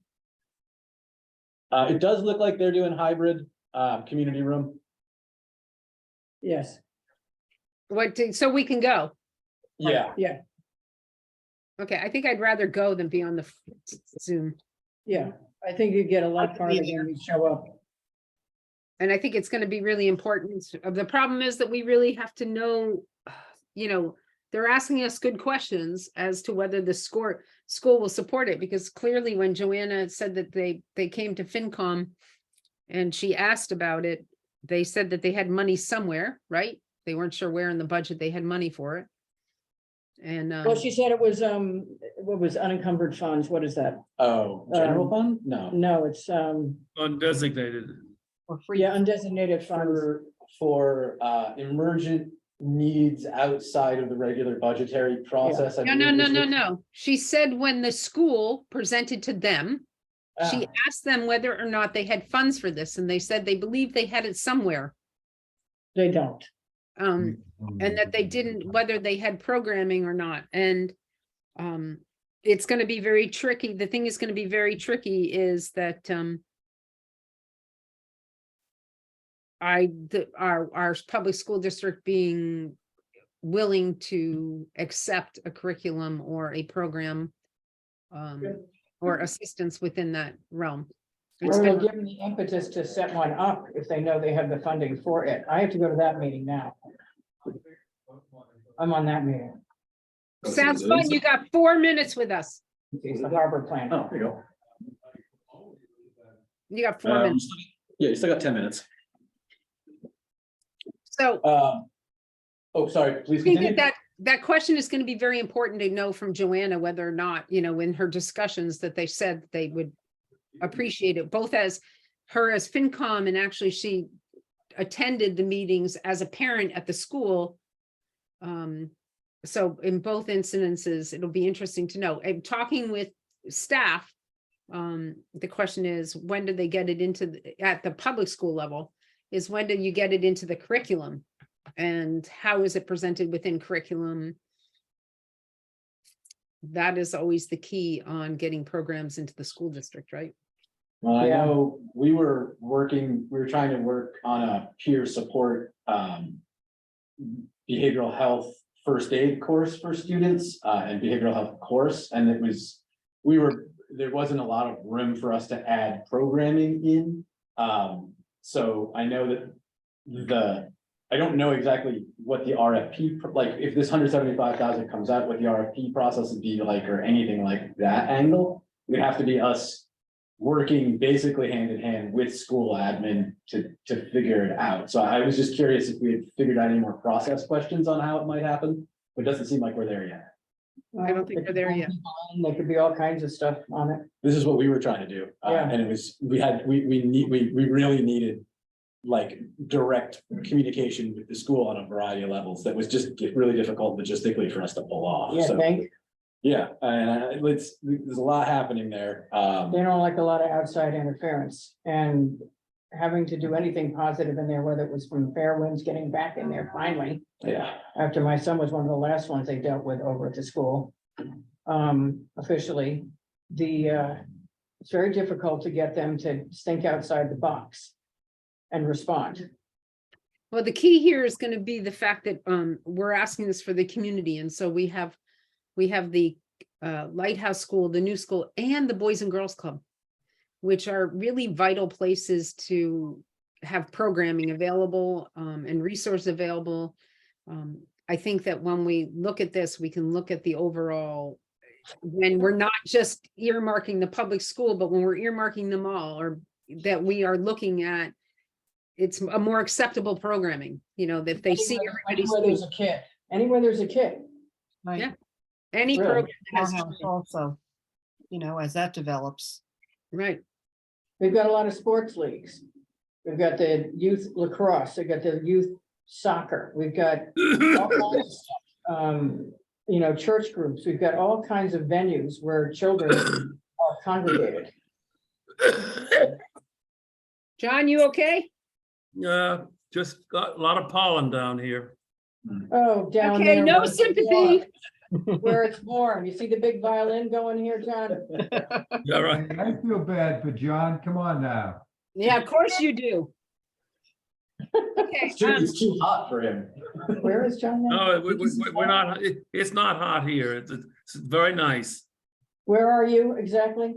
It does look like they're doing hybrid community room. yes, So we can go. Yeah, yeah, Okay, I think I'd rather go than be on the Zoom. yeah. I think you get a I lot can farther be there. when you show up. And I think it's gonna be really important. The problem is that we really have to know, they're asking us good questions as to whether the school will support it, because clearly when Joanna said that they came to FinCom and she asked about it, they said that they had money somewhere, right? They weren't sure where in the budget they had money for it. And, Well, she said it was, what was unencumbered funds, what is that? oh, general fund? No. No, it's, Undesignated. For free. yeah, undesignated funds. For emergent needs outside of the regular budgetary process. I no, believe is the- no. She said when the school presented to them, she asked them whether or not they had funds for this, and they said they believed they had it somewhere. They don't. And that they didn't, whether they had programming or not, and it's gonna be very tricky. The thing is gonna be very tricky is that our public school district being willing to accept a curriculum or a program or assistance within that realm. It's Or they'll been- give them the impetus to set one up if they know they have the funding for it. I have to go to that meeting now. I'm on that meeting. Sounds fun. You got 4 minutes with us. It's the harbor plan. Oh, there you go. You got 4 minutes. Yeah, you still got 10 minutes. So Oh, sorry, please I think continue. that question is going to be very important to know from Joanna, whether or not, in her discussions that they said they would appreciate it, both as her as FinCom, and actually she attended the meetings as a parent at the school. So in both incidences, it'll be interesting to know. And talking with staff, the question is, when do they get it into, at the public school level, is when do you get it into the curriculum? And how is it presented within curriculum? That is always the key on getting programs into the school district, right? Well, I Yeah. know we were trying to work on a peer support, behavioral health first aid course for students, and behavioral health course, and there wasn't a lot of room for us to add programming in. So I know that I don't know exactly what the RFP, like, if this 175,000 comes out, what the RFP process would be like, or anything like that angle. It'd have to be us working basically hand in hand with school admin to figure it out. So I was just curious if we had figured out any more process questions on how it might happen, but it doesn't seem like we're there yet. I don't think we're there yet. There could be all kinds of stuff on it. This is what we were trying to do. Yeah. And it was, we really needed like direct communication with the school on a variety of levels that was just really difficult logistically for us to pull off. Yeah, So, thank, yeah, and there's a lot happening there. they don't like a lot of outside interference, and having to do anything positive in there, whether it was from Fairwinds getting back in there finally, Yeah, after my son was one of the last ones they dealt with over at the school. Officially, it's very difficult to get them to think outside the box and respond. Well, the key here is going to be the fact that we're asking this for the community, and so we have the Lighthouse School, the new school, and the Boys and Girls Club, which are really vital places to have programming available and resource available. I think that when we look at this, we can look at the overall, when we're not just earmarking the public school, but when we're earmarking them all, or that we are looking at, it's a more acceptable programming, you know, if they see everybody's Anywhere there's a kid, anywhere there's a kid. Right. Yeah. any Really? program that has, Townhouse also, as that develops. right, We've got a lot of sports leagues. We've got the youth lacrosse, we've got the youth soccer, we've got all kinds of stuff. Church groups, we've got all kinds of venues where children are congregated. John, you okay? Just got a lot of pollen down here. Oh, down Okay, there. no where it's sympathy. warm. Where it's warm. You see the big violin going here, John? Yeah, right. I feel bad for John. Come on now. Yeah, of course you do. Okay, It's too hot for him. Where is John now? No, we're not, it's not hot here. It's very nice. Where are you exactly?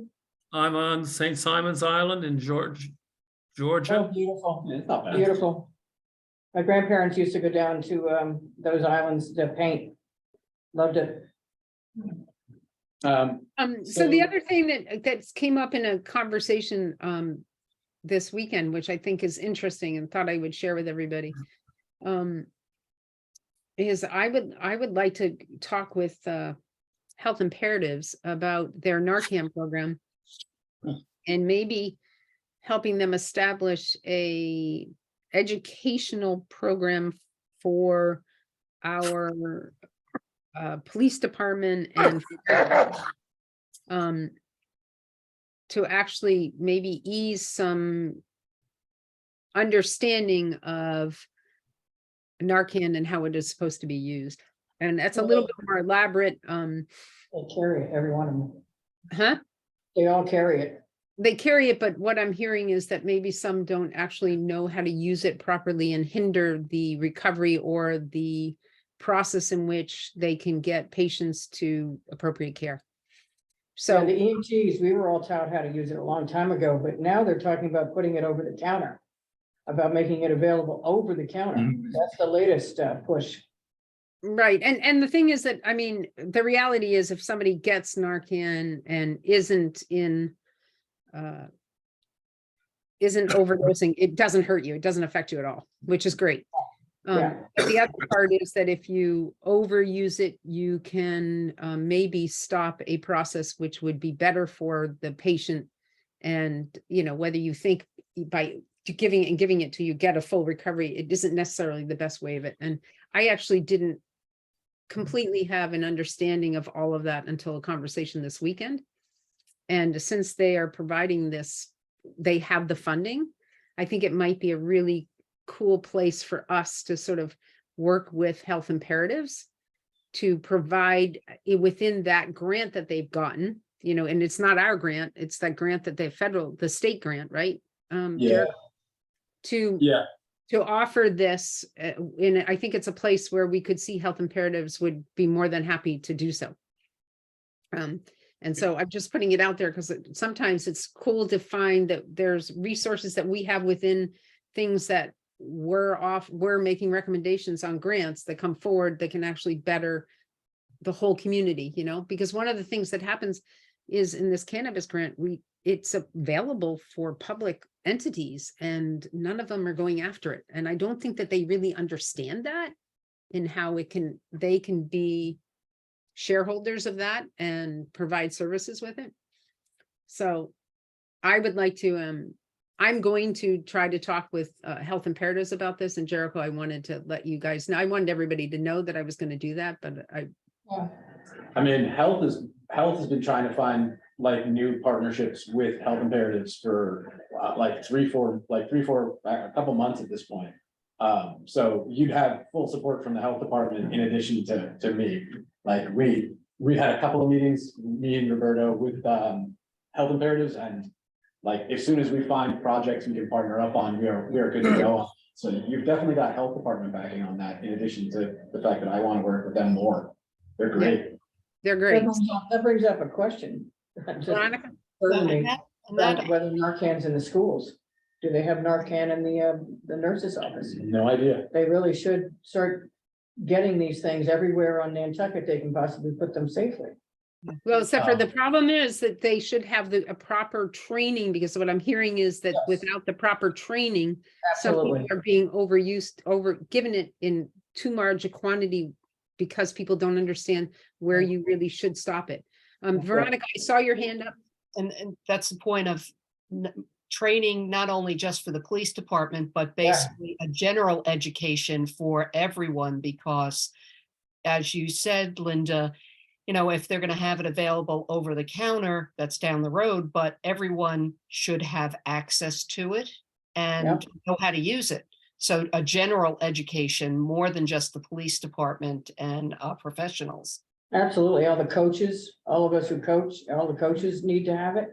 I'm on St. Simon's Island in Oh, Georgia. beautiful, It's not bad. beautiful. My grandparents used to go down to those islands to paint. Loved it. so the So- other thing that came up in a conversation this weekend, which I think is interesting and thought I would share with everybody, is I would like to talk with Health Imperatives about their Narcan program and maybe helping them establish a educational program for our police department and to actually maybe ease some understanding of Narcan and how it is supposed to be used. And that's a little bit more elaborate. They carry it, every one of them. Huh? They all carry it. They carry it, but what I'm hearing is that maybe some don't actually know how to use it properly and hinder the recovery or the process in which they can get patients to appropriate care. So So, the EMTs, we were all taught how to use it a long time ago, but now they're talking about putting it over the counter. About making it available over the counter. That's the latest push. right, and the thing is that, I mean, the reality is if somebody gets Narcan and isn't overdosing, it doesn't hurt you, it doesn't affect you at all, which is great. Yeah. But the other part is that if you overuse it, you can maybe stop a process which would be better for the patient. And, whether you think by giving it to you get a full recovery, it isn't necessarily the best way of it. And I actually didn't completely have an understanding of all of that until a conversation this weekend. And since they are providing this, they have the funding, I think it might be a really cool place for us to sort of work with Health Imperatives to provide within that grant that they've gotten, and it's not our grant, it's that grant that the state grant, right? Derek? To offer this, and I think it's a place where we could see Health Imperatives would be more than happy to do so. And so I'm just putting it out there because sometimes it's cool to find that there's resources that we have within things that we're making recommendations on grants that come forward that can actually better the whole community, because one of the things that happens is in this cannabis grant, it's available for public entities and none of them are going after it. And I don't think that they really understand that and how they can be shareholders of that and provide services with it. So I would like to, I'm going to try to talk with Health Imperatives about this. And Jericho, I wanted to let you guys know, I wanted everybody to know that I was going to do that, but I mean, health has been trying to find like new partnerships with Health Imperatives for a couple months at this point. So you'd have full support from the health department in addition to me. Like we had a couple of meetings, me and Roberto with Health Imperatives, and like as soon as we find projects we can partner up on, we are good to go. So you've definitely got health department backing on that, in addition to the fact that I want to work with them more. They're great. they're great. That brings up a question. Just Veronica? occurred to me, And that- whether Narcan's in the schools. Do they have Narcan in the nurse's office? No idea. They really should start getting these things everywhere on Nantucket they can possibly put them safely. Well, except for the problem is that they should have a proper training, because what I'm hearing is that Yes. without the proper training, some people Absolutely. are being overused, given it in too large a quantity because people don't understand where you really should stop it. Okay. Veronica, I saw your hand up. And that's the point of training, not only just for the police department, but Yeah. basically a general education for everyone, because as you said, Linda, you know, if they're going to have it available over the counter, that's down the road, but everyone should have access to it and know how to use it. So a general education, more than just the police department and professionals. Absolutely. All the coaches, all of us who coach, all the coaches need to have it.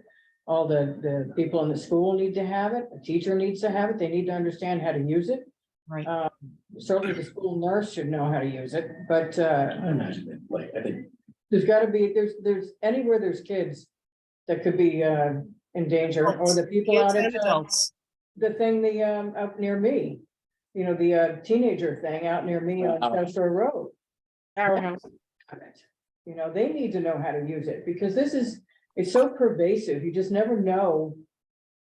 All the people in the school need to have it. The teacher needs to have it. They need to understand how to use it. Right. Certainly the school nurse should know how to use it, but I imagine that, like, I think there's gotta be, there's anywhere there's kids that could be in danger, or the people Kids out at and adults. the thing, out near me. You know, the teenager thing out near me on South Shore Road. Powerhouse. You know, they need to know how to use it, because it's so pervasive, you just never know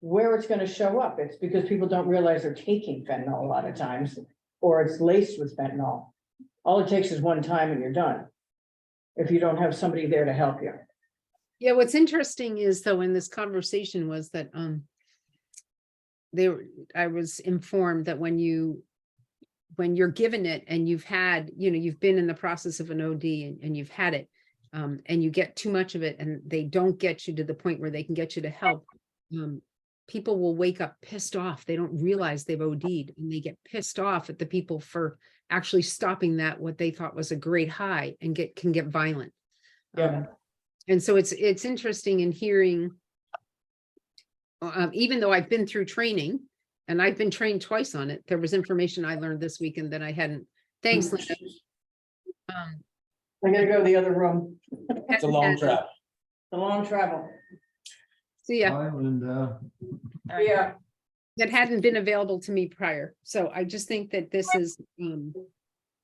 where it's gonna show up. It's because people don't realize they're taking fentanyl a lot of times, or it's laced with fentanyl. All it takes is one time and you're done, if you don't have somebody there to help you. Yeah, what's interesting is though, in this conversation was that, I was informed that when you're given it and you've been in the process of an OD and you've had it, and you get too much of it and they don't get you to the point where they can get you to help, people will wake up pissed off. They don't realize they've OD'd, and they get pissed off at the people for actually stopping that, what they thought was a great high, and can get violent. Yeah. And so it's interesting in hearing, even though I've been through training and I've been trained twice on it, there was information I learned this weekend that I hadn't. Thanks, Linda. I gotta go to the other room, it's a long trip. the long travel. See ya. Bye, Linda. Yeah, That hadn't been available to me prior. So I just think that this is,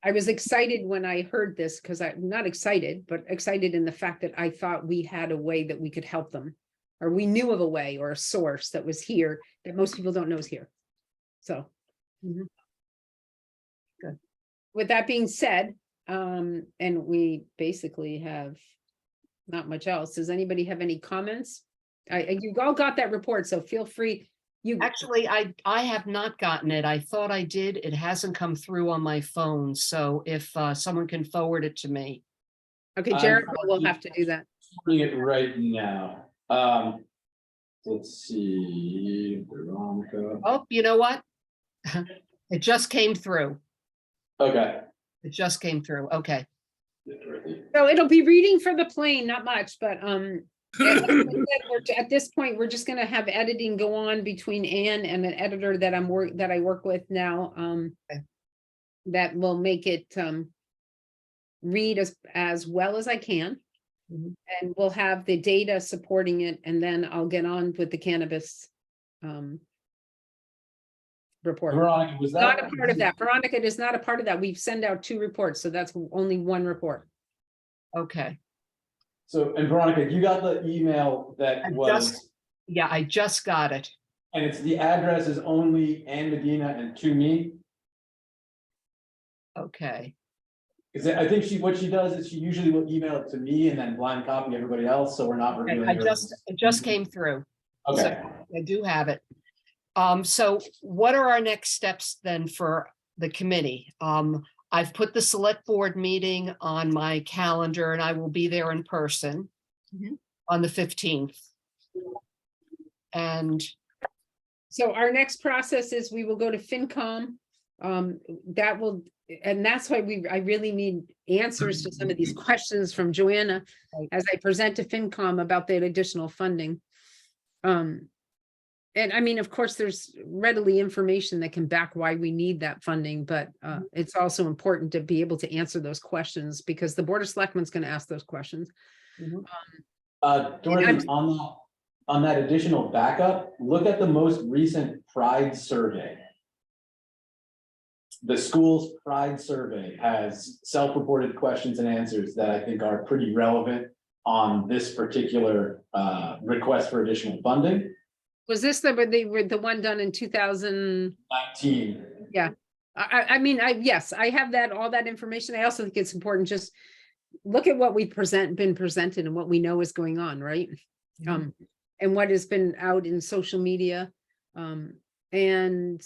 I was excited when I heard this, because I'm not excited, but excited in the fact that I thought we had a way that we could help them, or we knew of a way or a source that was here that most people don't know is here. So. Good. With that being said, and we basically have not much else. Does anybody have any comments? You all got that report, so feel free. Actually, I have not gotten it. I thought I did. It hasn't come through on my phone. So if someone can forward it to me. Okay, Jared, we'll have to do that. Doing it right now. Let's see, Veronica. Oh, you know what? It just came through. Okay. It just came through. Okay. So it'll be reading for the plane, not much, but at this point, we're just gonna have editing go on between Ann and an editor that I work with now. Okay. That will make it read as well as I can. And we'll have the data supporting it, and then I'll get on with the cannabis report. Veronica, was that? Not a part of that. Veronica is not a part of that. We've sent out 2 reports, so that's only 1 report. Okay. So, and Veronica, you got the email that Yeah, I just got it. and it's the address is only Ann Medina and to me. Okay. Because I think what she does is she usually will email it to me and then blind copy everybody else, so we're not revealing. It just came through. Okay. So I do have it. So what are our next steps then for the committee? I've put the select board meeting on my calendar, and I will be there in person on the 15th. And So our next process is we will go to FinCom. And that's why I really need answers to some of these questions from Joanna as I present to FinCom about the additional funding. And I mean, of course, there's readily information that can back why we need that funding, but it's also important to be able to answer those questions, because the Board of Selectmen is going to ask those questions. Dorothy, on that additional backup, look at the most recent Pride survey. The school's Pride survey has self-reported questions and answers that I think are pretty relevant on this particular request for additional funding. Was this the one done in 2000? 19. I mean, yes, I have that, all that information. I also think it's important, just look at what we've been presented and what we know is going on, right? And what has been out in social media. And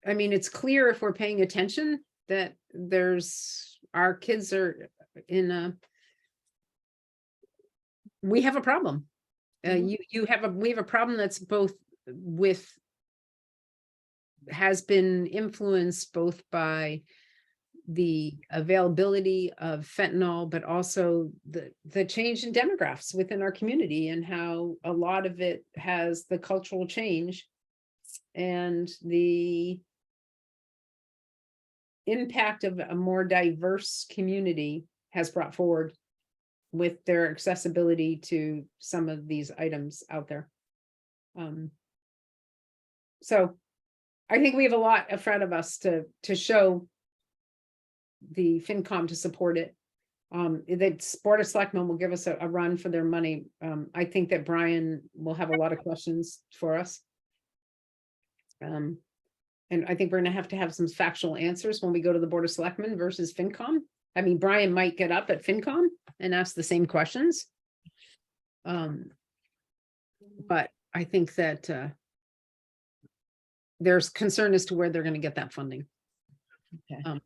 I mean, it's clear if we're paying attention that our kids are we have a problem. We have a problem that's both has been influenced both by the availability of fentanyl, but also the change in demographics within our community and how a lot of it has the cultural change and the impact of a more diverse community has brought forward with their accessibility to some of these items out there. So I think we have a lot in front of us to show the FinCom to support it. The Board of Selectmen will give us a run for their money. I think that Brian will have a lot of questions for us. And I think we're gonna have some factual answers when we go to the Board of Selectmen versus FinCom. I mean, Brian might get up at FinCom and ask the same questions. But I think that there's concern as to where they're gonna get that funding. Okay.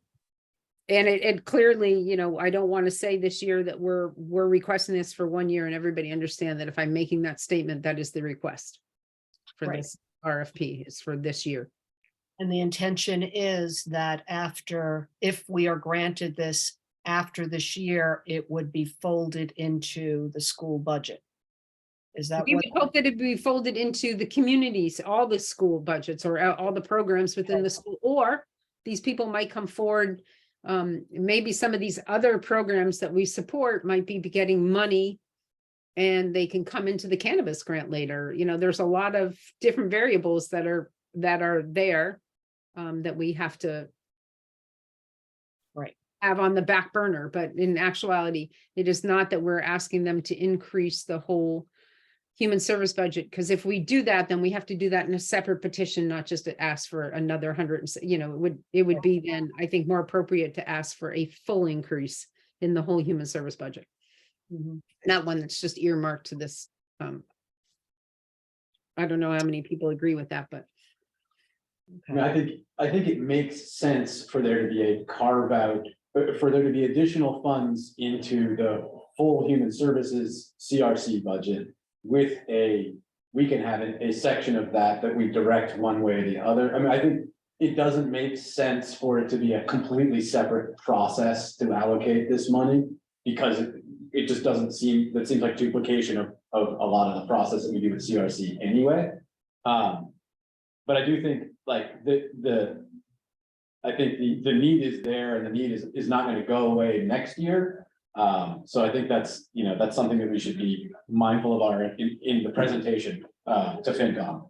And it clearly, you know, I don't want to say this year that we're requesting this for 1 year and everybody understand that if I'm making that statement, that is the request for Right. this RFP is for this year. And the intention is that if we are granted this after this year, it would be folded into the school budget. Is that We what? would hope that it'd be folded into the communities, all the school budgets or all the programs within the school, or these people might come forward. Maybe some of these other programs that we support might be getting money and they can come into the cannabis grant later. You know, there's a lot of different variables that are there that we have to have on the back burner. But in actuality, it is not that we're asking them to increase the whole human service budget, because if we do that, then we have to do that in a separate petition, not just to ask for another 100. You know, it would be then, I think, more appropriate to ask for a full increase in the whole human service budget, not one that's just earmarked to this. I don't know how many people agree with that, but I mean, I think it makes sense for there to be a carve out, for there to be additional funds into the full human services CRC budget with we can have a section of that we direct one way or the other. I mean, I think it doesn't make sense for it to be a completely separate process to allocate this money because it just doesn't seem, that seems like duplication of a lot of the process that we do with CRC anyway. But I do think like I think the need is there and the need is not going to go away next year. So I think that's something that we should be mindful of in the presentation to FinCom.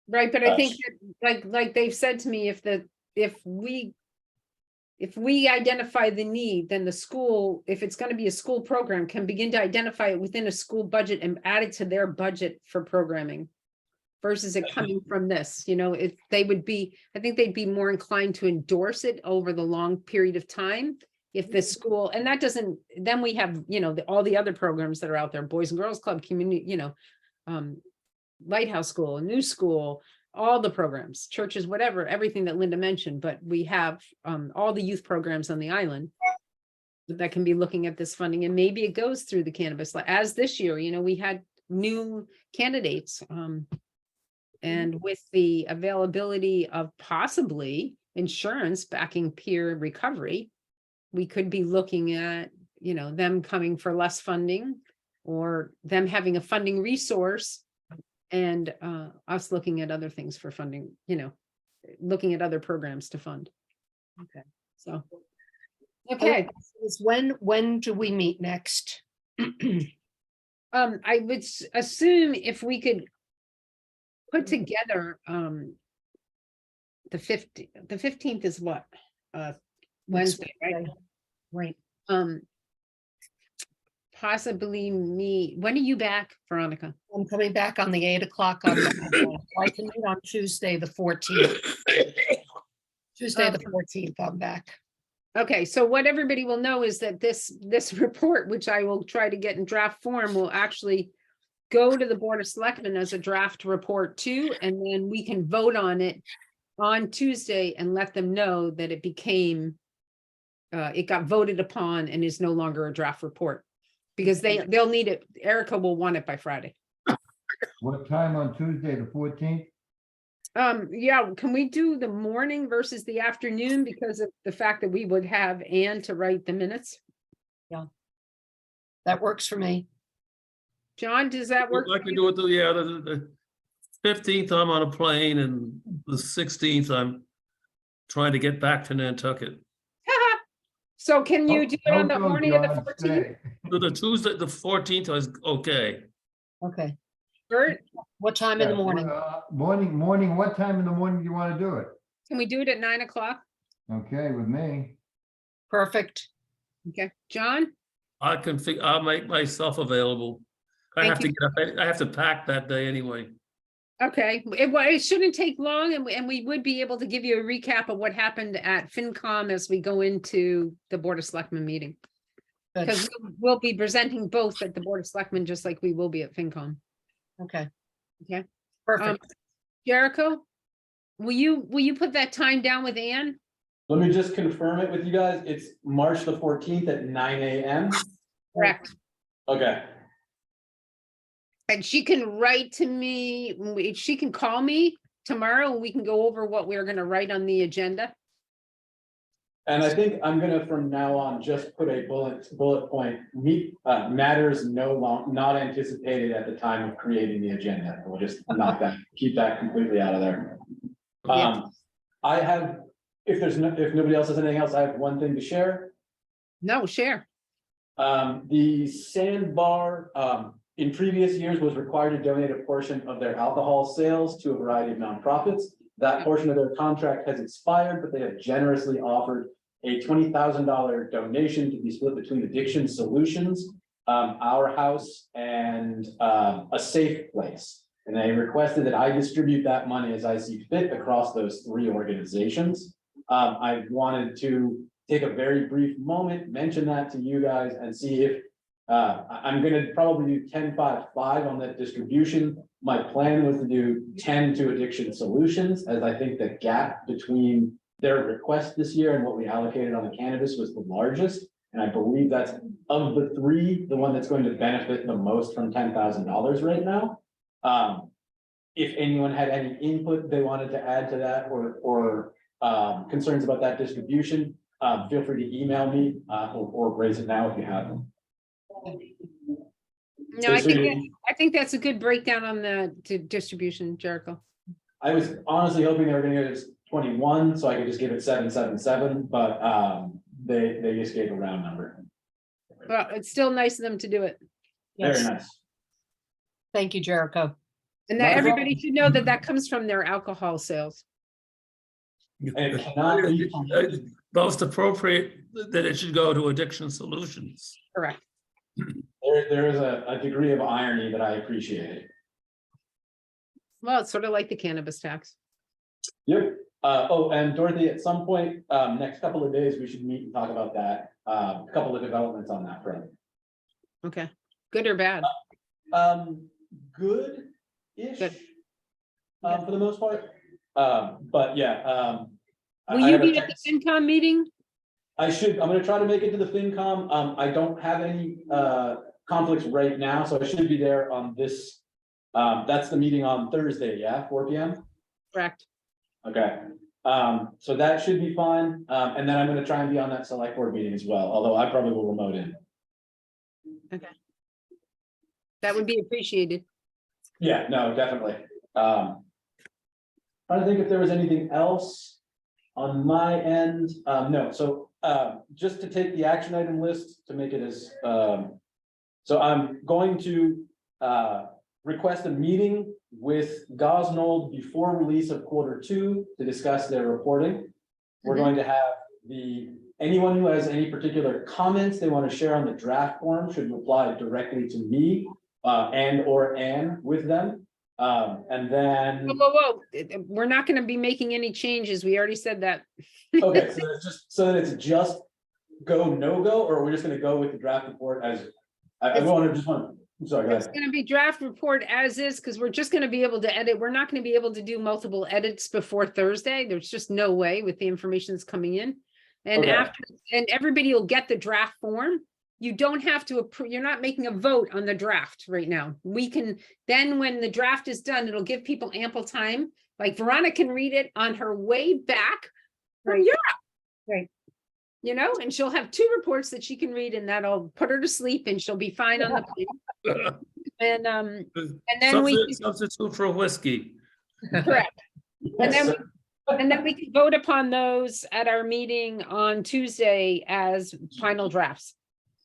right. But I think that, like they've said to me, if we identify the need, then the school, if it's going to be a school program, can begin to identify it within a school budget and add it to their budget for programming. Versus it coming from this, you know, if they would be, I think they'd be more inclined to endorse it over the long period of time. If the school, and that doesn't, then we have, you know, all the other programs that are out there, Boys and Girls Club, community, you know, Lighthouse School, New School, all the programs, churches, whatever, everything that Linda mentioned, but we have all the youth programs on the island that can be looking at this funding, and maybe it goes through the cannabis, as this year, you know, we had new candidates. And with the availability of possibly insurance backing peer recovery, we could be looking at, you know, them coming for less funding or them having a funding resource and us looking at other things for funding, you know, looking at other programs to fund. Okay. So, okay. When do we meet next? I would assume if we could put together the 15th is what? Wednesday, right? Right. possibly me. When are you back, Veronica? I'm coming back on the 8 o'clock on, I can meet on Tuesday, the 14th. Tuesday, the 14th, I'm back. Okay, so what everybody will know is that this report, which I will try to get in draft form, will actually go to the Board of Selectmen as a draft report too, and then we can vote on it on Tuesday and let them know that it became, it got voted upon and is no longer a draft report. Because they'll need it, Erica will want it by Friday. What time on Tuesday, the 14th? Yeah, can we do the morning versus the afternoon because of the fact that we would have Ann to write the minutes? That works for me. John, does that work? I for can you? do it, the 15th, I'm on a plane, and the 16th, I'm trying to get back to Nantucket. So can you do it on the Don't go, morning of the John, 14th? stay. So the Tuesday, the 14th is okay. Okay. Bert, What time in the morning? Morning, what time in the morning do you want to do it? can we do it at 9 o'clock? Okay, with me. Perfect. Okay, John? I'll make myself available. I Thank have to get up, I have to pack that day anyway. Okay, it shouldn't take long and we would be able to give you a recap of what happened at FinCom as we go into the Board of Selectmen meeting. Good. Because we'll be presenting both at the Board of Selectmen, just like we will be at FinCom. Okay. Okay. Perfect. Jericho, will you put that time down with Ann? Let me just confirm it with you guys. It's March the 14th at 9 a.m. Correct. Okay, And she can write to me, she can call me tomorrow and we can go over what we're gonna write on the agenda. and I think I'm gonna from now on just put a bullet point, matters not anticipated at the time of creating the agenda. We'll just knock that, keep that completely out of there. Yeah. I have, if nobody else has anything else, I have one thing to share. No, share. The sandbar, in previous years was required to donate a portion of their alcohol sales to a variety of nonprofits. That portion of their contract has expired, but they have generously offered a $20,000 donation to be split between Addiction Solutions, Our House, and a Safe Place. And they requested that I distribute that money as I see fit across those three organizations. I wanted to take a very brief moment, mention that to you guys and see if I'm gonna probably do 10-5-5 on that distribution. My plan was to do 10 to Addiction Solutions, as I think the gap between their request this year and what we allocated on the cannabis was the largest. And I believe that's of the three, the one that's going to benefit the most from $10,000 right now. If anyone had any input they wanted to add to that or concerns about that distribution, feel free to email me or raise it now if you have them. No, I think that's a good breakdown on the distribution, Jericho. I was honestly hoping they were gonna get it 21, so I could just give it 777, but they just gave a round number. Well, it's still nice of them to do it. Very Yes. nice. Thank you, Jericho. And Not that a everybody problem. should know that that comes from their alcohol sales. And it cannot be- Most appropriate that it should go to Addiction Solutions. Correct. There is a degree of irony that I appreciate. Well, it's sort of like the cannabis tax. Yep. Oh, and Dorothy, at some point, next couple of days, we should meet and talk about that. A couple of developments on that front. Okay, good or bad? Good-ish. Good. For the most part. But yeah, Will I you have a be at the text- FinCom meeting? I'm gonna try to make it to the FinCom. I don't have any conflicts right now, so I should be there on this. That's the meeting on Thursday, yeah, 4 p.m. Correct. Okay, so that should be fine. And then I'm gonna try and be on that select board meeting as well, although I probably will remote in. That would be appreciated. Yeah, no, definitely. Trying to think if there was anything else on my end. No, so just to take the action item list to make it as so I'm going to request a meeting with Gosnold before release of Q2 to discuss their reporting. We're going to have the anyone who has any particular comments they want to share on the draft form should reply directly to me, and or Ann with them. And then, Whoa. We're not gonna be making any changes. We already said that. okay, so it's just, so that it's just go, no go, or we're just gonna go with the draft report as, I want to, I'm sorry, go It's ahead. gonna be draft report as is, because we're just gonna be able to edit. We're not gonna be able to do multiple edits before Thursday. There's just no way with the information that's coming in. And Okay. after, and everybody will get the draft form. You don't have to approve, you're not making a vote on the draft right now. We can, then when the draft is done, it'll give people ample time. Like Veronica can read it on her way back from Right. Europe. Right. You know, and she'll have 2 reports that she can read, and that'll put her to sleep and she'll be fine on the plane. And then we, Substitute for a whiskey. correct. And then, Yes. and then we can vote upon those at our meeting on Tuesday as final drafts.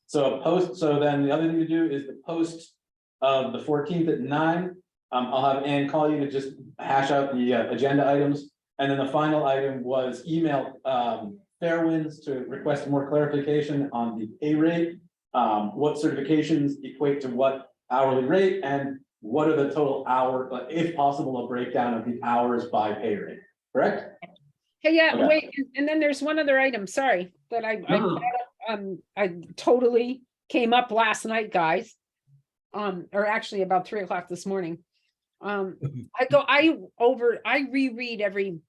So so then the other thing to do is the post of the 14th at 9. I'll have Ann call you to just hash out the agenda items. And then the final item was email Fairwinds to request more clarification on the pay rate. What certifications equate to what hourly rate, and what are the total hour, but if possible, a breakdown of the hours by pay rate, correct? Hey, yeah, Okay. wait, and then there's one other item, sorry, that I totally came up last night, guys. Or actually about 3 o'clock this morning. I reread every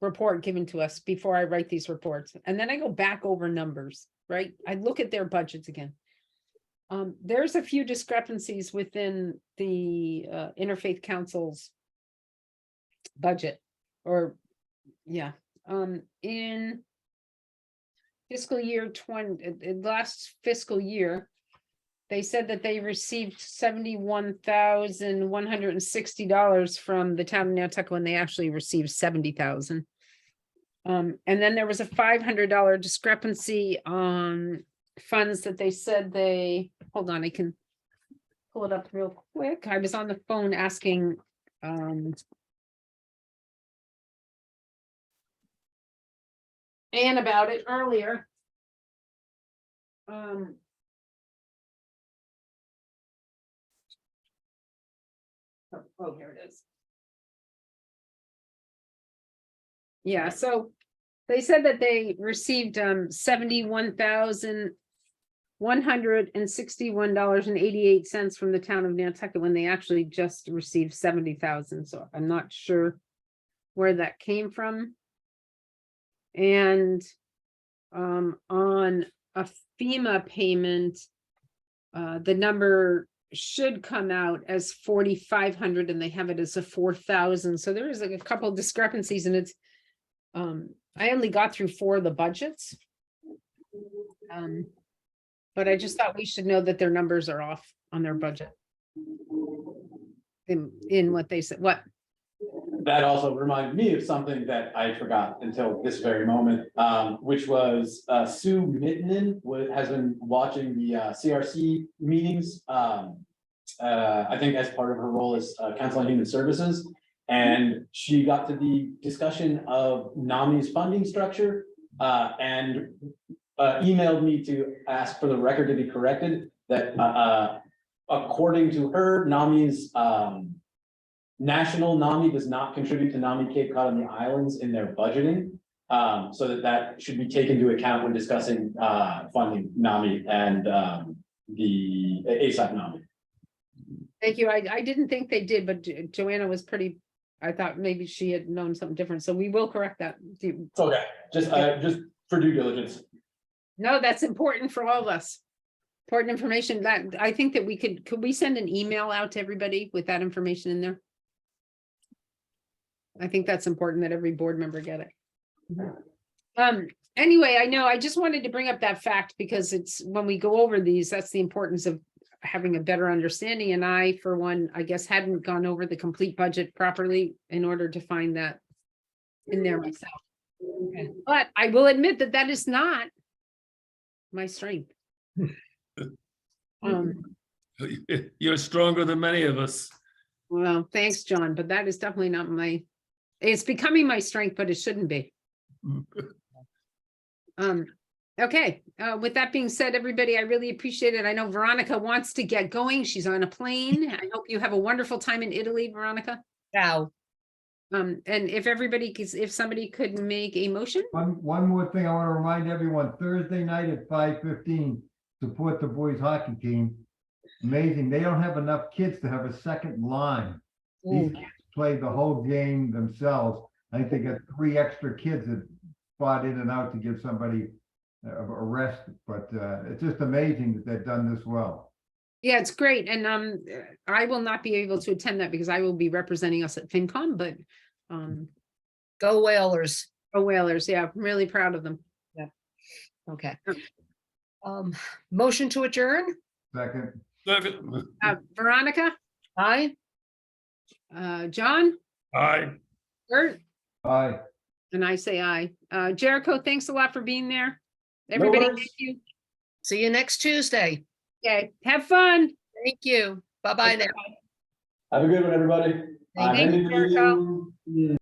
report given to us before I write these reports, and then I go back over numbers, right? I look at their budgets again. There's a few discrepancies within the Interfaith Council's budget, or yeah, in fiscal year last fiscal year, they said that they received $71,160 from the town of Nantucket when they actually received 70,000. And then there was a $500 discrepancy on funds that they said hold on, I can pull it up real quick. I was on the phone asking Ann about it earlier. Oh, here it is. Yeah, so they said that they received $71,161.88 from the town of Nantucket when they actually just received 70,000. So I'm not sure where that came from. And on a FEMA payment, the number should come out as 4,500 and they have it as a 4,000. So there is like a couple discrepancies, and it's I only got through 4 of the budgets. But I just thought we should know that their numbers are off on their budget. In what they said, what? That also reminded me of something that I forgot until this very moment, which was Sue Mittenen has been watching the CRC meetings. I think as part of her role as Council on Human Services. And she got to the discussion of NAMI's funding structure and emailed me to ask for the record to be corrected that according to her, NAMI's national NAMI does not contribute to NAMI Cape Cod and the Islands in their budgeting. So that should be taken into account when discussing funding NAMI and the ASAP NAMI. Thank you. I didn't think they did, but Joanna was pretty, I thought maybe she had known something different, so we will correct that. It's okay, just for due diligence. No, that's important for all of us. Important information that I think that we could we send an email out to everybody with that information in there? I think that's important that every board member get it. Anyway, I know, I just wanted to bring up that fact because it's when we go over these, that's the importance of having a better understanding. And I, for one, I guess hadn't gone over the complete budget properly in order to find that in there myself. Okay. But I will admit that that is not my strength. You're stronger than many of us. Well, thanks, John, but that is definitely not it's becoming my strength, but it shouldn't be. Okay, with that being said, everybody, I really appreciate it. I know Veronica wants to get going. She's on a plane. I hope you have a wonderful time in Italy, Veronica. Ciao. And if somebody could make a motion, One more thing I want to remind everyone, Thursday night at 5:15, support the boys hockey team. Amazing, they don't have enough kids to have a second line. These kids play the whole game themselves. I think they got 3 extra kids that fought in and out to give somebody a rest, but it's just amazing that they've done this well. yeah, it's great. And I will not be able to attend that because I will be representing us at FinCom, but Go Whalers. oh, Whalers, yeah, I'm really proud of them. Okay. Motion to adjourn? Second, Second. Veronica, Aye. John, Aye. Bert, aye. and I say aye. Jericho, thanks a lot for being there. No Everybody, worries. thank you. See you next Tuesday. Okay, have fun. Thank you. Bye-bye now. Have a good one, everybody. Thank you, Jericho. ending the meeting.